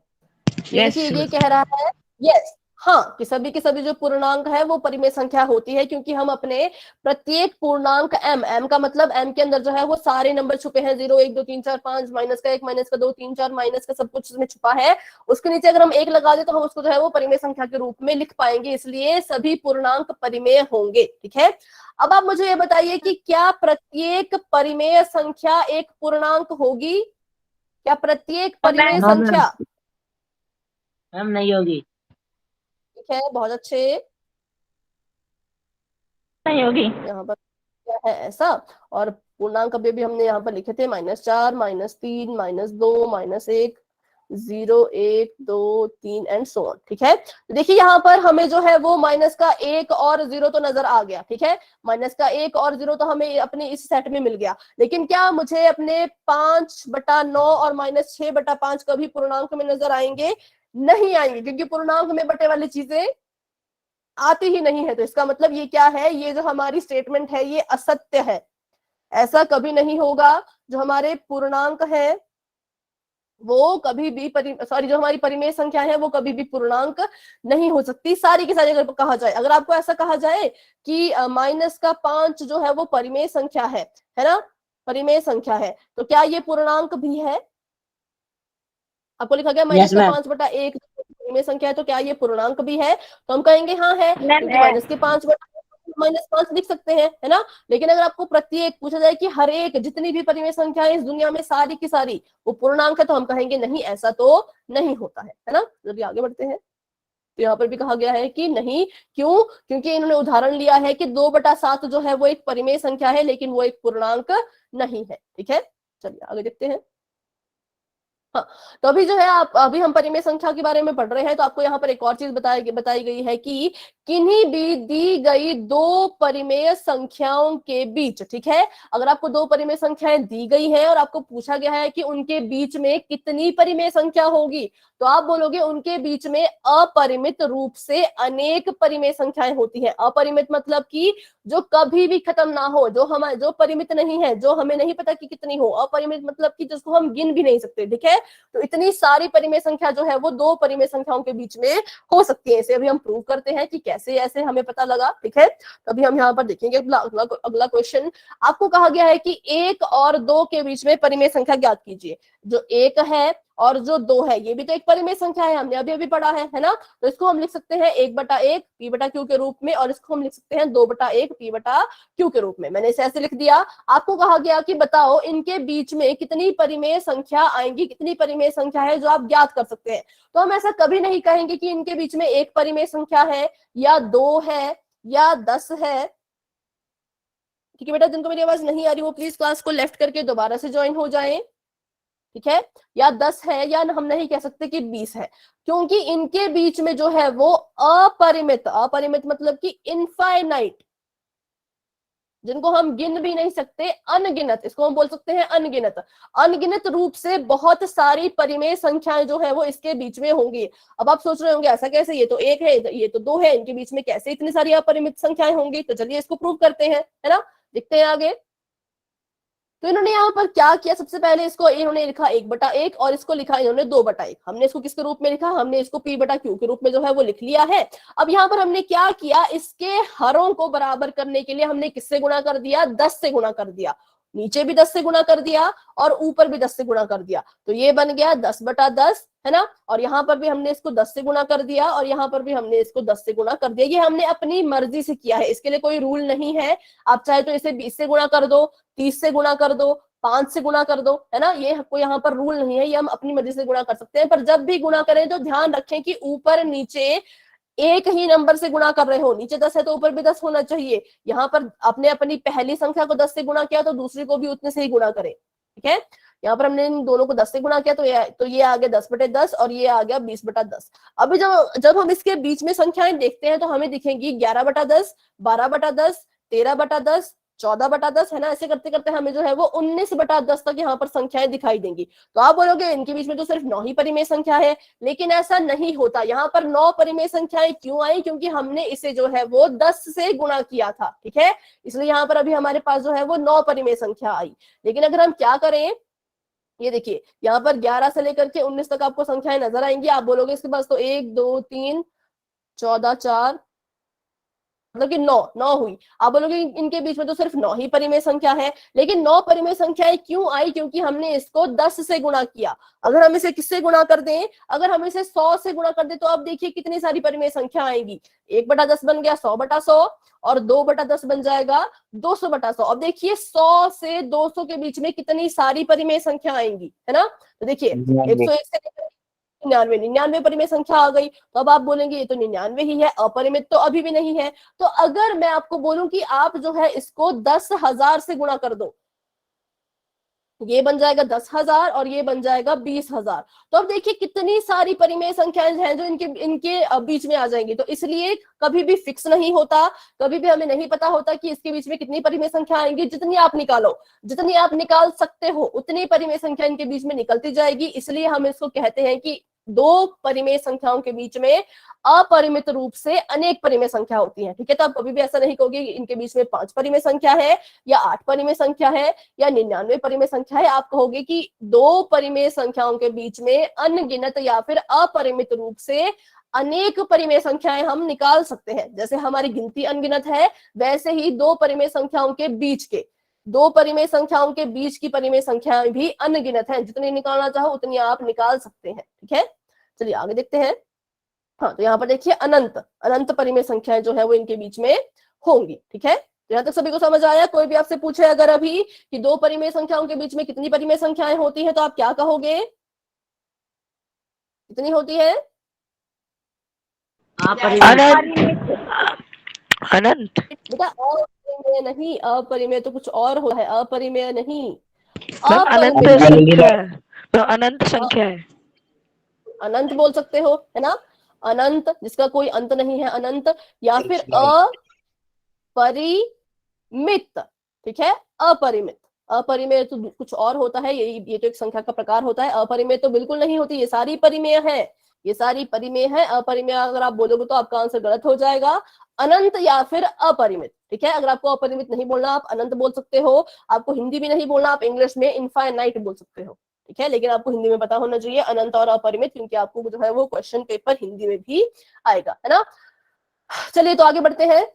ये यस देखिए सर। ये कह रहा है यस, हाँ, कि सभी के सभी जो पूर्णांक है वो परिमेय संख्या होती है, क्योंकि हम अपने प्रत्येक पूर्णांक m का मतलब m के अंदर जो है वो सारे नंबर छुपे हैं, 0 1 2 3 4 5, माइनस का 1, माइनस का 2 3 4, माइनस का सब कुछ उसमें छुपा है। उसके नीचे अगर हम 1 लगा दे तो हम उसको जो है वो परिमेय संख्या के रूप में लिख पाएंगे, इसलिए सभी पूर्णांक परिमेय होंगे। ठीक है, अब आप मुझे ये बताइए कि क्या प्रत्येक परिमेय संख्या एक पूर्णांक होगी? क्या प्रत्येक परिमेय नो मैम, संख्या? मैम नहीं होगी। ठीक है, बहुत अच्छे। नहीं होगी। यहाँ पर क्या है ऐसा? और पूर्णांक अभी भी हमने यहाँ पर लिखे थे -4, -3, -2, -1, 0 1 2 3 एंड सो ऑन। ठीक है, तो देखिए यहाँ पर हमें जो है वो माइनस का 1 और 0 तो नजर आ गया। ठीक है, माइनस का 1 और 0 तो हमें अपने इस सेट में मिल गया, लेकिन क्या मुझे अपने 5/9 और -6/5 कभी पूर्णांक में नजर आएंगे? नहीं आएंगे, क्योंकि पूर्णांक में बटे वाली चीजें आती ही नहीं है। तो इसका मतलब ये क्या है, ये जो हमारी स्टेटमेंट है ये असत्य है। ऐसा कभी नहीं होगा, जो हमारे पूर्णांक है वो कभी भी जो हमारी परिमेय संख्या है वो कभी भी पूर्णांक नहीं हो सकती सारी की सारी। अगर कहा जाए, अगर आपको ऐसा कहा जाए कि -5 जो है वो परिमेय संख्या है ना, परिमेय संख्या है, तो क्या ये पूर्णांक भी है? आपको लिखा गया यस मैम। मैम क्योंकि है। -5 लिख सकते हैं, है ना। लेकिन अगर आपको प्रत्येक पूछा जाए कि हर एक जितनी भी परिमेय संख्या है इस दुनिया में सारी की सारी वो पूर्णांक है, तो हम कहेंगे नहीं, ऐसा तो नहीं होता है ना। जल्दी आगे बढ़ते हैं। तो यहाँ पर भी कहा गया है कि नहीं, क्यों? क्योंकि इन्होंने उदाहरण लिया है कि 2/7 जो है वो एक परिमेय संख्या है, लेकिन वो एक पूर्णांक नहीं है। ठीक है, चलिए आगे देखते हैं। हाँ, तो अभी जो है आप, अभी हम परिमेय संख्या के बारे में पढ़ रहे हैं, तो आपको यहाँ पर एक और चीज बताई गई है कि किन्हीं भी दी गई दो परिमेय संख्याओं के बीच, ठीक है, अगर आपको दो परिमेय संख्याएं दी गई हैं और आपको पूछा गया है कि उनके बीच में कितनी परिमेय संख्या होगी, तो आप बोलोगे उनके बीच में अपरिमित रूप से अनेक परिमेय संख्याएं होती हैं। अपरिमित मतलब कि जो कभी भी खत्म ना हो, जो परिमित नहीं है, जो हमें नहीं पता कि कितनी हो। अपरिमित मतलब कि जिसको हम गिन भी नहीं सकते। ठीक है, तो इतनी सारी परिमेय संख्या जो है वो दो परिमेय संख्याओं के बीच में हो सकती है। इसे अभी हम प्रूव करते हैं कि कैसे ऐसे हमें पता लगा। ठीक है, तो अभी हम यहाँ पर देखेंगे अगला क्वेश्चन। आपको कहा गया है कि 1 और 2 के बीच में परिमेय संख्या ज्ञात कीजिए। जो 1 है और जो 2 है ये भी तो एक परिमेय संख्या है, हमने अभी अभी पढ़ा है ना। तो इसको हम लिख सकते हैं 1/1 p/q के रूप में, और इसको हम लिख सकते हैं 2/1 p/q के रूप में। मैंने इसे ऐसे लिख दिया। आपको कहा गया कि बताओ इनके बीच में कितनी परिमेय संख्या आएंगी, कितनी परिमेय संख्या है जो आप ज्ञात कर सकते हैं। तो हम ऐसा कभी नहीं कहेंगे कि इनके बीच में एक परिमेय संख्या है या 2 है या 10 है। ठीक है बेटा, जिनको मेरी आवाज नहीं आ रही वो प्लीज क्लास को लेफ्ट करके दोबारा से ज्वाइन हो जाएं। ठीक है, या 10 है, या हम नहीं कह सकते कि 20 है, क्योंकि इनके बीच में जो है वो अपरिमित मतलब कि इनफाइनाइट, जिनको हम गिन भी नहीं सकते, अनगिनत, इसको हम बोल सकते हैं अनगिनत, अनगिनत रूप से बहुत सारी परिमेय संख्याएं जो है वो इसके बीच में होंगी। अब आप सोच रहे होंगे ऐसा कैसे, ये तो 1 है ये तो 2 है, इनके बीच में कैसे इतनी सारी अपरिमित संख्याएं होंगी? तो चलिए इसको प्रूव करते हैं, है ना, देखते हैं आगे। तो इन्होंने यहाँ पर क्या किया, सबसे पहले इसको इन्होंने लिखा 1/1 और इसको लिखा इन्होंने 2/1। हमने इसको किसके रूप में लिखा? हमने इसको p/q के रूप में जो है वो लिख लिया है। अब यहाँ पर हमने क्या किया, इसके हरों को बराबर करने के लिए हमने किससे गुणा कर दिया? 10 से गुणा कर दिया। नीचे भी 10 से गुणा कर दिया और ऊपर भी 10 से गुणा कर दिया, तो ये बन गया 10/10, है ना। और यहाँ पर भी हमने इसको 10 से गुणा कर दिया और यहाँ पर भी हमने इसको 10 से गुणा कर दिया। ये हमने अपनी मर्जी से किया है, इसके लिए कोई रूल नहीं है। आप चाहे तो इसे 20 से गुणा कर दो, 30 से गुणा कर दो, 5 से गुणा कर दो, है ना। ये कोई यहाँ पर रूल नहीं है, ये हम अपनी मर्जी से गुणा कर सकते हैं। पर जब भी गुणा करें तो ध्यान रखें कि ऊपर नीचे एक ही नंबर से गुणा कर रहे हो। नीचे 10 है तो ऊपर भी 10 होना चाहिए। यहाँ पर आपने अपनी पहली संख्या को 10 से गुणा किया तो दूसरी को भी उतने से ही गुणा करें। ठीक है, यहाँ पर हमने इन दोनों को 10 से गुणा किया तो ये आ गया 10/10 और ये आ गया 20/10। अभी जब हम इसके बीच में संख्याएं देखते हैं तो हमें दिखेंगी 11/10, 12/10, 13/10, 14/10, है ना। ऐसे करते करते हमें जो है वो 19/10 तक यहाँ पर संख्याएं दिखाई देंगी। तो आप बोलोगे इनके बीच में तो सिर्फ 9 ही परिमेय संख्या है, लेकिन ऐसा नहीं होता। यहाँ पर 9 परिमेय संख्याएं क्यों आई? क्योंकि हमने इसे जो है वो 10 से गुणा किया था, ठीक है। इसलिए यहाँ पर अभी हमारे पास जो है वो 9 परिमेय संख्या आई। लेकिन अगर हम क्या करें, ये देखिए यहाँ पर 11 से लेकर के 19 तक आपको संख्याएं नजर आएंगी। आप बोलोगे इसके पास तो 1 2 3 14 4 मतलब कि 9 हुई। आप बोलोगे इनके बीच में तो सिर्फ 9 ही परिमेय संख्या है, लेकिन 9 परिमेय संख्याएं क्यों आई? क्योंकि हमने इसको 10 से गुणा किया। अगर हम इसे किससे गुणा कर दें, अगर हम इसे 100 से गुणा कर दें तो आप देखिए कितनी सारी परिमेय संख्या आएंगी। 1/10 बन गया 100/100 और 2/10 बन जाएगा 200/100। अब देखिए 100 से 200 के बीच में कितनी सारी परिमेय संख्या आएंगी, है ना। तो देखिए 101 से लेकर 99 परिमेय संख्या आ गई। तो अब आप बोलेंगे ये तो 99 ही है, अपरिमित तो अभी भी नहीं है। तो अगर मैं आपको बोलूं कि आप जो है इसको 10,000 से गुणा कर दो, ये बन जाएगा 10,000 और ये बन जाएगा 20,000। तो अब देखिए कितनी सारी परिमेय संख्याएं हैं जो इनके बीच में आ जाएंगी। तो इसलिए कभी भी फिक्स नहीं होता, कभी भी हमें नहीं पता होता कि इसके बीच में कितनी परिमेय संख्या आएंगी। जितनी आप निकालो, जितनी आप निकाल सकते हो उतनी परिमेय संख्या इनके बीच में निकलती जाएगी। इसलिए हम इसको कहते हैं कि 2 परिमेय संख्याओं के बीच में अपरिमित रूप से अनेक परिमेय संख्या होती है, ठीक है। तो आप कभी भी ऐसा नहीं कहोगे कि इनके बीच में 5 परिमेय संख्या है या 8 परिमेय संख्या है या 99 परिमेय संख्या है। आप कहोगे कि 2 परिमेय संख्याओं के बीच में अनगिनत या फिर अपरिमित रूप से अनेक परिमेय संख्याएं हम निकाल सकते हैं। जैसे हमारी गिनती अनगिनत है, वैसे ही 2 परिमेय संख्याओं के बीच के 2 परिमेय संख्याओं के बीच की परिमेय संख्याएं भी अनगिनत हैं। जितनी निकालना चाहो उतनी आप निकाल सकते हैं, ठीक है। चलिए आगे देखते हैं। हाँ, तो यहाँ पर देखिए अनंत परिमेय संख्याएं जो है वो इनके बीच में होंगी, ठीक है। तो यहाँ तक सभी को समझ आया? कोई भी आपसे पूछे अगर अभी कि 2 परिमेय संख्याओं के बीच में कितनी परिमेय संख्याएं होती हैं तो आप क्या कहोगे? कितनी होती है? अनंत। बेटा अपरिमेय नहीं, अपरिमेय तो कुछ और होता है, अपरिमेय नहीं, अनंत संख्या है। अनंत बोल सकते हो, है ना। अनंत जिसका कोई अंत नहीं है, अनंत या फिर अपरिमित, ठीक है। अपरिमेय तो कुछ और होता है, ये तो एक संख्या का प्रकार होता है। अपरिमेय तो बिल्कुल नहीं होती, ये सारी परिमेय है, ये सारी परिमेय है। अपरिमेय अगर आप बोलोगे तो आपका आंसर गलत हो जाएगा। अनंत या फिर अपरिमित, ठीक है। अगर आपको अपरिमित नहीं बोलना आप अनंत बोल सकते हो। आपको हिंदी भी नहीं बोलना, आप इंग्लिश में इनफाइनाइट बोल सकते हो, ठीक है। लेकिन आपको हिंदी में पता होना चाहिए अनंत और अपरिमित, क्योंकि आपको जो है वो क्वेश्चन पेपर हिंदी में भी आएगा, है ना। चलिए तो आगे बढ़ते हैं।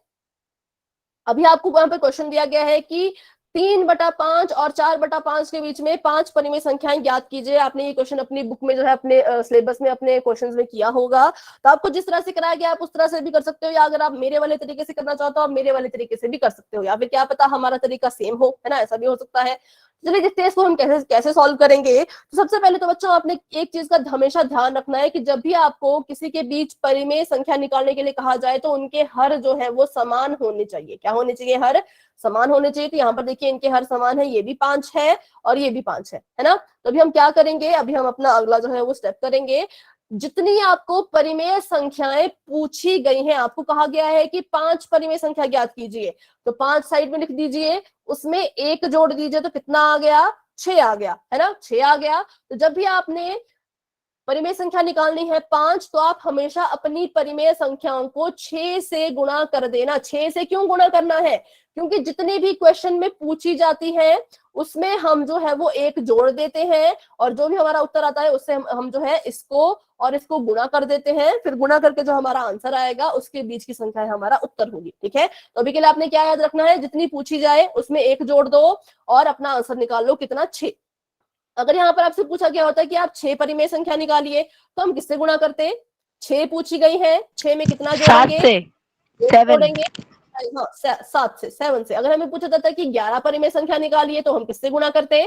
अभी आपको वहां पर क्वेश्चन दिया गया है कि 3/5 और 4/5 के बीच में 5 परिमेय संख्याएं ज्ञात कीजिए। आपने ये क्वेश्चन अपनी बुक में जो है अपने सिलेबस में अपने क्वेश्चंस में किया होगा। तो आपको जिस तरह से कराया गया आप उस तरह से भी कर सकते हो, या अगर आप मेरे वाले तरीके से करना चाहते हो आप मेरे वाले तरीके से भी कर सकते हो, या फिर क्या पता हमारा तरीका सेम हो, है ना, ऐसा भी हो सकता है। चलिए देखते हैं इसको हम कैसे सॉल्व करेंगे। तो सबसे पहले तो बच्चों आपने एक चीज का हमेशा ध्यान रखना है कि जब भी आपको किसी के बीच परिमेय संख्या निकालने के लिए कहा जाए तो उनके हर जो है वो समान होने चाहिए। क्या होने चाहिए? हर समान होने चाहिए। तो यहाँ पर देखिए इनके हर समान है, ये भी 5 है और ये भी 5 है ना। तो अभी हम क्या करेंगे, अभी हम अपना अगला जो है वो स्टेप करेंगे। जितनी आपको परिमेय संख्याएं पूछी गई हैं, आपको कहा गया है कि 5 परिमेय संख्या ज्ञात कीजिए, तो 5 साइड में लिख दीजिए, उसमें 1 जोड़ दीजिए तो कितना आ गया? 6 आ गया, है ना, 6 आ गया। तो जब भी आपने परिमेय संख्या निकालनी है 5, तो आप हमेशा अपनी परिमेय संख्याओं को 6 से गुणा कर देना। 6 से क्यों गुणा करना है? क्योंकि जितनी भी क्वेश्चन में पूछी जाती है उसमें हम जो है वो 1 जोड़ देते हैं और जो भी हमारा उत्तर आता है उससे हम जो है इसको और इसको गुणा कर देते हैं। फिर गुणा करके जो हमारा आंसर आएगा उसके बीच की संख्या हमारा उत्तर होगी, ठीक है। तो अभी के लिए आपने क्या याद रखना है, जितनी पूछी जाए उसमें 1 जोड़ दो और अपना आंसर निकाल लो, कितना? 6। अगर यहाँ पर आपसे पूछा गया होता है कि आप 6 परिमेय संख्या निकालिए, तो हम किससे गुणा करते? 6 पूछी गई है, 6 में कितना जोड़ेंगे? 7 जोड़ेंगे। हाँ, 7 से, 7 से। अगर हमें पूछा जाता है कि 11 परिमेय संख्या निकालिए, तो हम किससे गुणा करते?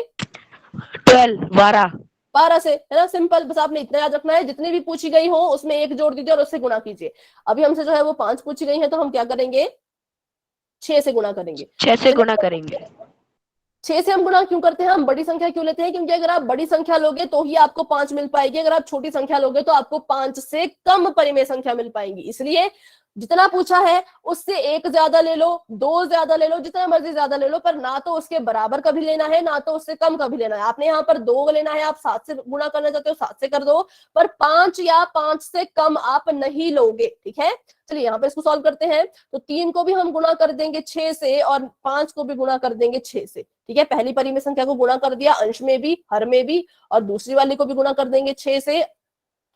12 से, है ना। सिंपल, बस आपने इतना याद रखना है, जितनी भी पूछी गई हो उसमें 1 जोड़ दीजिए और उससे गुणा कीजिए। अभी हमसे जो है वो 5 पूछी गई है, तो हम क्या करेंगे? 6 से गुणा करेंगे। 6 से गुणा करेंगे। 6 से हम गुणा क्यों करते हैं, हम बड़ी संख्या क्यों लेते हैं, क्योंकि अगर आप बड़ी संख्या लोगे तो ही आपको 5 मिल पाएगी, अगर आप छोटी संख्या लोगे तो आपको 5 से कम परिमेय संख्या मिल पाएंगी। इसलिए जितना पूछा है उससे एक ज्यादा ले लो, दो ज्यादा ले लो, जितना मर्जी ज्यादा ले लो, पर ना तो उसके बराबर कभी लेना है ना तो उससे कम कभी लेना है। आपने यहाँ पर 2 लेना है, आप 7 से गुणा करना चाहते हो 7 से कर दो, पर 5 या 5 से कम आप नहीं लोगे। ठीक है, चलिए यहाँ पे इसको सॉल्व करते हैं। तो 3 को भी हम गुणा कर देंगे 6 से और 5 को भी गुणा कर देंगे 6 से। ठीक है, पहली परिमेय संख्या को गुणा कर दिया अंश में भी हर में भी, और दूसरी वाली को भी गुणा कर देंगे 6 से,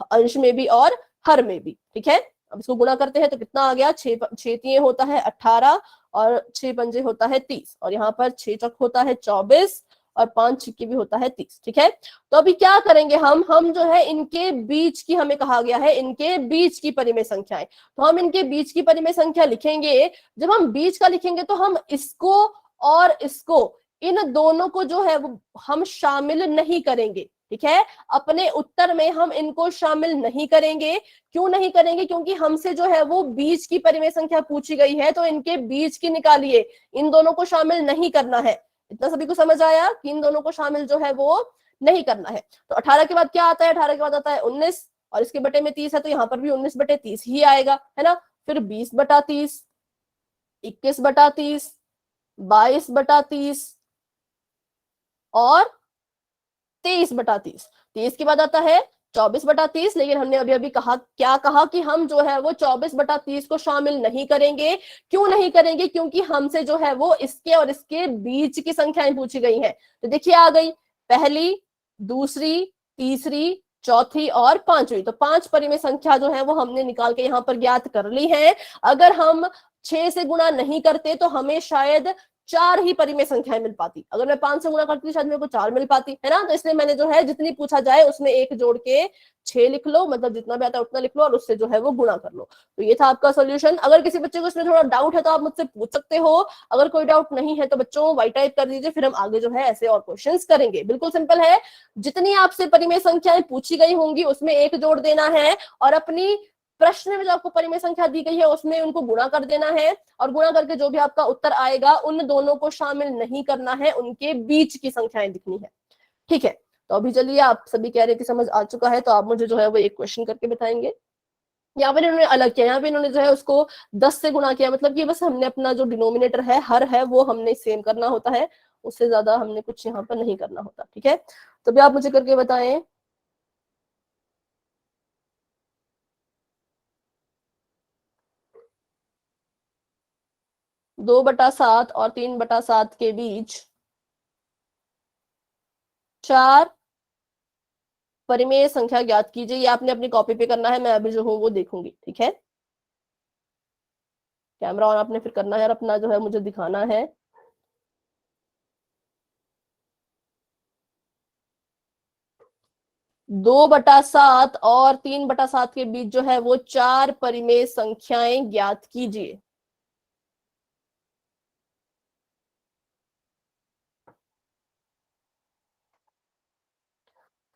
अंश में भी और हर में भी। ठीक है, अब इसको गुणा करते हैं तो कितना आ गया, 6 तिये होता है 18 और 6 पंजे होता है 30, और यहाँ पर 6 चौक होता है 24 और 5 छिक्के भी होता है 30। ठीक है, तो अभी क्या करेंगे हम जो है इनके बीच की, हमें कहा गया है इनके बीच की परिमेय संख्याएं, तो हम इनके बीच की परिमेय संख्या लिखेंगे। जब हम बीच का लिखेंगे तो हम इसको और इसको, इन दोनों को जो है वो हम शामिल नहीं करेंगे। ठीक है, अपने उत्तर में हम इनको शामिल नहीं करेंगे। क्यों नहीं करेंगे, क्योंकि हमसे जो है वो बीच की परिमेय संख्या पूछी गई है, तो इनके बीच की निकालिए, इन दोनों को शामिल नहीं करना है। इतना सभी को समझ आया कि इन दोनों को शामिल जो है वो नहीं करना है। तो 18 के बाद क्या आता है, 18 के बाद आता है 19, और इसके बटे में 30 है तो यहाँ पर भी 19/30 ही आएगा, है ना। फिर 20/30, 21/30, 22/30 और 23/30। 23 के बाद आता है 24/30, लेकिन हमने अभी अभी कहा, क्या कहा कि हम जो है वो 24/30 को शामिल नहीं करेंगे। क्यों नहीं करेंगे, क्योंकि हमसे जो है वो इसके और इसके बीच की संख्याएं पूछी गई हैं। तो देखिए आ गई पहली, दूसरी, तीसरी, चौथी और पांचवी, तो 5 परिमेय संख्या जो है वो हमने निकाल के यहाँ पर ज्ञात कर ली है। अगर हम 6 से गुणा नहीं करते तो हमें शायद 4 ही परिमेय संख्याएं मिल पाती, अगर मैं 5 से गुणा करती शायद मेरे को 4 मिल पाती, है ना। तो इसलिए मैंने जो है जितनी पूछा जाए उसमें एक जोड़ के 6 लिख लो, मतलब जितना भी आता है उतना लिख लो और उससे जो है वो गुणा कर लो। तो ये था आपका सोल्यूशन। अगर किसी बच्चे को इसमें थोड़ा डाउट है तो आप मुझसे पूछ सकते हो, अगर कोई डाउट नहीं है तो बच्चों वाई टाइप कर दीजिए, फिर हम आगे जो है ऐसे और क्वेश्चंस करेंगे। बिल्कुल सिंपल है, जितनी आपसे परिमेय संख्याएं पूछी गई होंगी उसमें एक जोड़ देना है, और अपनी प्रश्न में जो आपको परिमेय संख्या दी गई है उसमें उनको गुणा कर देना है, और गुणा करके जो भी आपका उत्तर आएगा उन दोनों को शामिल नहीं करना है, उनके बीच की संख्याएं लिखनी है। ठीक है, तो अभी चलिए, आप सभी कह रहे थे समझ आ चुका है, तो आप मुझे जो है वो एक क्वेश्चन करके बताएंगे। यहाँ पर इन्होंने अलग किया, यहाँ पे इन्होंने जो है उसको 10 से गुणा किया, मतलब कि बस हमने अपना जो डिनोमिनेटर है हर है वो हमने सेम करना होता है, उससे ज्यादा हमने कुछ यहाँ पर नहीं करना होता। ठीक है, तो अभी आप मुझे करके बताएं। 2/7 और 3/7 के बीच 4 परिमेय संख्या ज्ञात कीजिए। ये आपने अपनी कॉपी पे करना है, मैं अभी जो हूँ वो देखूंगी। ठीक है, कैमरा ऑन आपने फिर करना है और अपना जो है मुझे दिखाना है। दो बटा सात और 3/7 के बीच जो है वो 4 परिमेय संख्याएं ज्ञात कीजिए।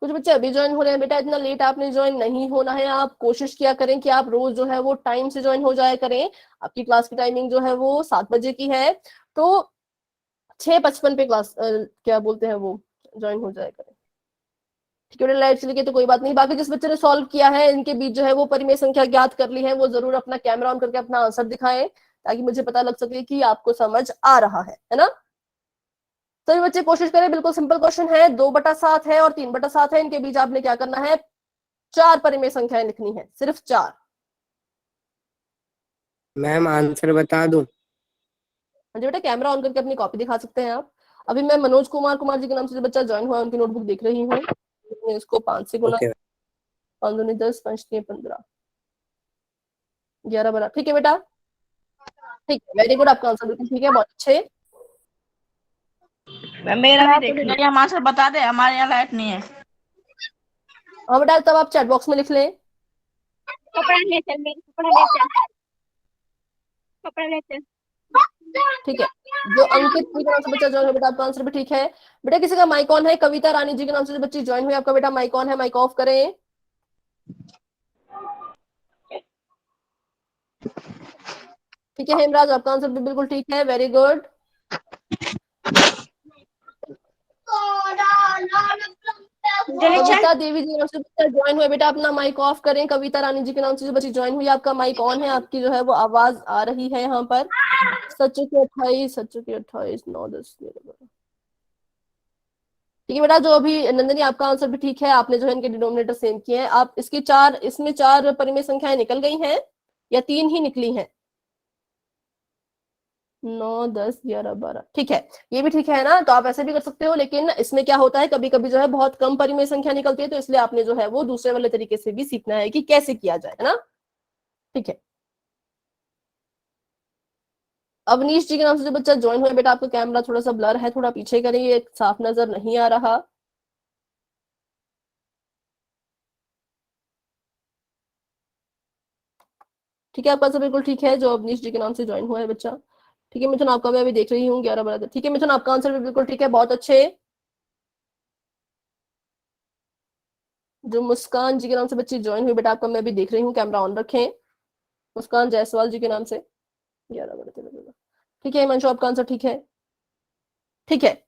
कुछ बच्चे अभी ज्वाइन हो रहे हैं, बेटा इतना लेट आपने ज्वाइन नहीं होना है। आप कोशिश किया करें कि आप रोज जो है वो टाइम से ज्वाइन हो जाया करें। आपकी क्लास की टाइमिंग जो है वो 7 बजे की है, तो 6:55 पे क्लास क्या बोलते हैं वो ज्वाइन हो जाया करें। ठीक है, लाइव चली गई तो कोई बात नहीं। बाकी जिस बच्चे ने सॉल्व किया है इनके बीच जो है वो परिमेय संख्या ज्ञात कर ली है, वो जरूर अपना कैमरा ऑन करके अपना आंसर दिखाएं, ताकि मुझे पता लग सके कि आपको समझ आ रहा है ना। सभी बच्चे कोशिश करें, बिल्कुल सिंपल क्वेश्चन है। 2/7 है और 3/7 है, इनके बीच आपने क्या करना है, 4 परिमेय संख्याएं लिखनी है, सिर्फ 4। मैम आंसर बता दूं? हाँ जी बेटा, कैमरा ऑन करके अपनी कॉपी दिखा सकते हैं आप। अभी मैं मनोज कुमार जी के नाम से जो बच्चा ज्वाइन हुआ है उनकी नोटबुक देख रही हूँ। इसको 5 से गुना, ओके 5 दूनी 10, 5 तिये 15, 11 बना। ठीक है बेटा, ठीक है, वेरी गुड, आपका आंसर बिल्कुल ठीक है, बहुत अच्छे। मेरा भी देख लीजिए, हम आंसर बता दे, हमारे यहाँ लाइट नहीं है। हाँ बेटा, तब आप चैट बॉक्स में लिख लें। कपड़ा ले चल, मेरे कपड़ा ले चल, कपड़ा ले चल। ठीक है, जो अंकित जी के नाम से बच्चा ज्वाइन है बेटा, आपका आंसर भी ठीक है। बेटा किसी का माइक ऑन है? कविता रानी जी के नाम से जो बच्ची ज्वाइन हुई, आपका बेटा माइक ऑन है, माइक ऑफ करें। ठीक है हेमराज, आपका आंसर भी बिल्कुल ठीक है, वेरी गुड। कविता देवी जी नाम से बच्चा ज्वाइन हुए, बेटा अपना माइक ऑफ करें। कविता रानी जी के नाम से जो बच्ची ज्वाइन हुई, आपका माइक ऑन है, आपकी जो है वो आवाज आ रही है यहाँ पर। सच्चू के 28, सच्चू के 28, 9, 10, 11। ठीक है बेटा, जो अभी नंदनी आपका आंसर भी ठीक है, आपने जो है इनके डिनोमिनेटर सेम किए हैं। आप इसकी इसमें चार परिमेय संख्याएं निकल गई हैं या तीन ही निकली हैं? 9, 10, 11, 12, ठीक है, ये भी ठीक है ना। तो आप ऐसे भी कर सकते हो, लेकिन इसमें क्या होता है, कभी कभी जो है बहुत कम परिमेय संख्या निकलती है, तो इसलिए आपने जो है वो दूसरे वाले तरीके से भी सीखना है कि कैसे किया जाए, है ना। ठीक है, अवनीश जी के नाम से जो बच्चा ज्वाइन हुआ, बेटा आपका कैमरा थोड़ा सा ब्लर है, थोड़ा पीछे करिए, साफ नजर नहीं आ रहा। ठीक है, आपका आंसर बिल्कुल ठीक है, जो अवनीश जी के नाम से ज्वाइन हुआ है बच्चा। ठीक है मिथुन, आपका मैं अभी देख रही हूँ 11, 12। ठीक है मिथुन, आपका आंसर भी बिल्कुल ठीक है, बहुत अच्छे। जो मुस्कान जी के नाम से बच्ची ज्वाइन हुई, बेटा आपका मैं अभी देख रही हूँ, कैमरा ऑन रखें। मुस्कान जायसवाल जी के नाम से 11, 12, 13। ठीक है हिमांशु, आपका आंसर ठीक है। ठीक है,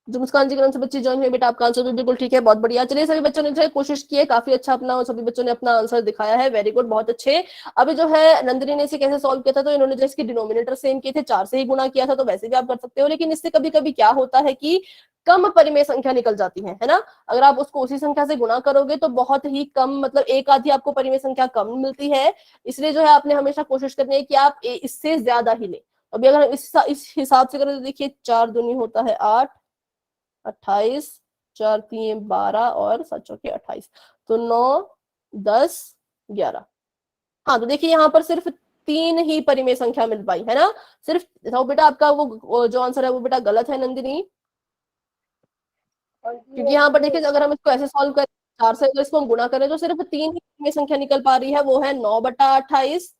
जो मुस्कान जी के नाम से बच्ची ज्वाइन हुई, बेटा आपका आंसर भी बिल्कुल ठीक है, बहुत बढ़िया। चलिए, सभी बच्चों ने जो है कोशिश की है, काफी अच्छा अपना सभी बच्चों ने अपना आंसर दिखाया है, वेरी गुड, बहुत अच्छे। अभी जो है नंदिनी ने इसे कैसे सॉल्व किया था, तो इन्होंने जो इसके डिनोमिनेटर सेम किए थे, 4 से ही गुणा किया था, तो वैसे भी आप कर सकते हो, लेकिन इससे कभी कभी क्या होता है कि कम परिमेय संख्या निकल जाती है ना। अगर आप उसको उसी संख्या से गुणा करोगे तो बहुत ही कम, मतलब एक आधी आपको परिमेय संख्या कम मिलती है। इसलिए जो है आपने हमेशा कोशिश करनी है कि आप इससे ज्यादा ही ले। अभी अगर इस हिसाब से करें तो देखिए, 4 दूनी होता है 8, 28, 4 3 12 और 7 चौके 28, तो 9, 10, 11। हाँ, तो देखिए यहाँ पर सिर्फ 3 ही परिमेय संख्या मिल पाई है ना, सिर्फ। तो बेटा आपका वो जो आंसर है वो बेटा गलत है नंदिनी, क्योंकि यहाँ पर देखिए अगर हम इसको ऐसे सॉल्व करें, 4 से अगर इसको हम गुणा करें तो सिर्फ 3 ही परिमेय संख्या निकल पा रही है, वो है 9/28,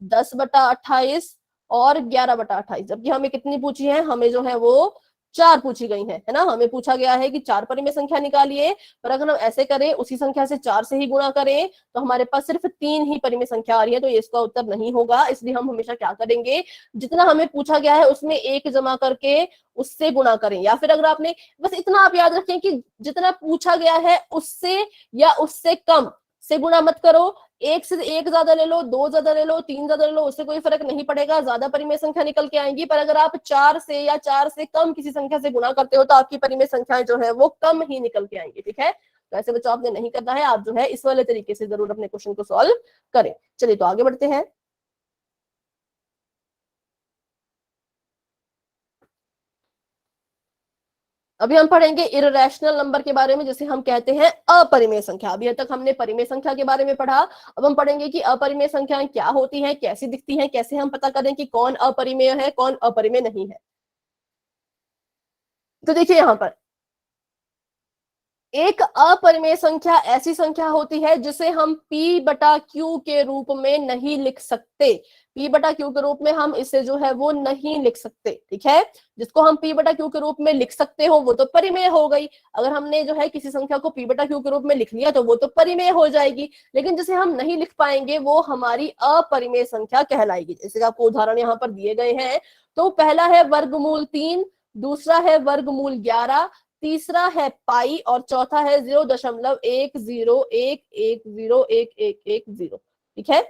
10/28 और 11/28। जबकि हमें कितनी पूछी है, हमें जो है वो 4 पूछी गई है ना। हमें पूछा गया है कि 4 परिमेय संख्या निकालिए, पर अगर हम ऐसे करें, उसी संख्या से 4 से ही गुणा करें, तो हमारे पास सिर्फ 3 ही परिमेय संख्या आ रही है, तो ये इसका उत्तर नहीं होगा। इसलिए हम हमेशा क्या करेंगे, जितना हमें पूछा गया है उसमें 1 जमा करके उससे गुणा करें, या फिर अगर आपने बस इतना आप याद रखें कि जितना पूछा गया है उससे या उससे कम से गुणा मत करो। 1 से 1 ज्यादा ले लो, 2 ज्यादा ले लो, 3 ज्यादा ले लो, उससे कोई फर्क नहीं पड़ेगा, ज्यादा परिमेय संख्या निकल के आएंगी। पर अगर आप 4 से या 4 से कम किसी संख्या से गुणा करते हो तो आपकी परिमेय संख्याएं जो है वो कम ही निकल के आएंगी। ठीक है, तो ऐसे बच्चों आपने नहीं करना है, आप जो है इस वाले तरीके से जरूर अपने क्वेश्चन को सॉल्व करें। चलिए, तो आगे बढ़ते हैं। अभी हम पढ़ेंगे इररेशनल नंबर के बारे में, जिसे हम कहते हैं अपरिमेय संख्या। अभी तक हमने परिमेय संख्या के बारे में पढ़ा, अब हम पढ़ेंगे कि अपरिमेय संख्याएं क्या होती हैं, कैसी दिखती हैं, कैसे हम पता करें कि कौन अपरिमेय है, कौन अपरिमेय नहीं है। तो देखिए यहाँ पर एक अपरिमेय संख्या ऐसी संख्या होती है जिसे हम p/q के रूप में नहीं लिख सकते। p/q के रूप में हम इसे जो है वो नहीं लिख सकते। ठीक है, जिसको हम p/q के रूप में लिख सकते हो वो तो परिमेय हो गई। अगर हमने जो है किसी संख्या को p/q के रूप में लिख लिया तो वो तो परिमेय हो जाएगी, लेकिन जिसे हम नहीं लिख पाएंगे वो हमारी अपरिमेय संख्या कहलाएगी। जैसे आपको उदाहरण यहाँ पर दिए गए हैं, तो पहला है वर्गमूल 3, दूसरा है वर्गमूल 11, तीसरा है पाई और चौथा है 0.10111110। ठीक है,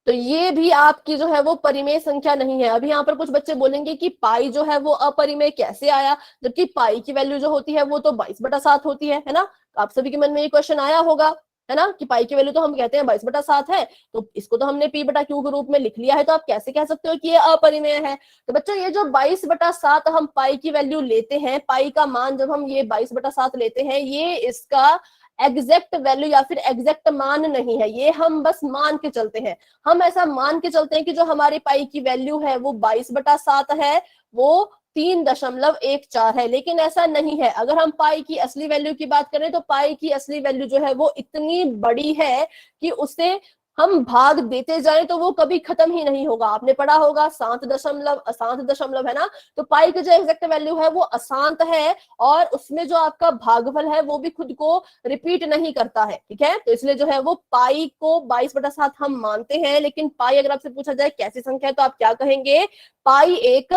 तो ये भी आपकी जो है वो परिमेय संख्या नहीं है। अभी यहाँ पर कुछ बच्चे बोलेंगे कि पाई जो है वो अपरिमेय कैसे आया, जबकि पाई की वैल्यू जो होती है वो तो 22/7 होती है ना। आप सभी के मन में ये क्वेश्चन आया होगा, है ना, कि पाई की वैल्यू तो हम कहते हैं 22/7 है, तो इसको तो हमने p/q के रूप में लिख लिया है, तो आप कैसे कह सकते हो कि ये अपरिमेय है। तो बच्चों, ये जो 22/7 हम पाई की वैल्यू लेते हैं, पाई का मान जब हम ये 22/7 लेते हैं, ये इसका एग्जैक्ट वैल्यू या फिर एग्जैक्ट मान नहीं है, ये हम बस मान के चलते हैं। हम ऐसा मान के चलते हैं कि जो हमारी पाई की वैल्यू है वो 22/7 है, वो 3.14 है, लेकिन ऐसा नहीं है। अगर हम पाई की असली वैल्यू की बात करें तो पाई की असली वैल्यू जो है वो इतनी बड़ी है कि उसे हम भाग देते जाएं तो वो कभी खत्म ही नहीं होगा। आपने पढ़ा होगा 7 दशमलव है ना, तो पाई की जो एग्जैक्ट वैल्यू है वो अशांत है, और उसमें जो आपका भागफल है वो भी खुद को रिपीट नहीं करता है। ठीक है, तो इसलिए जो है वो पाई को 22/7 हम मानते हैं, लेकिन पाई अगर आपसे पूछा जाए कैसी संख्या है तो आप क्या कहेंगे, पाई एक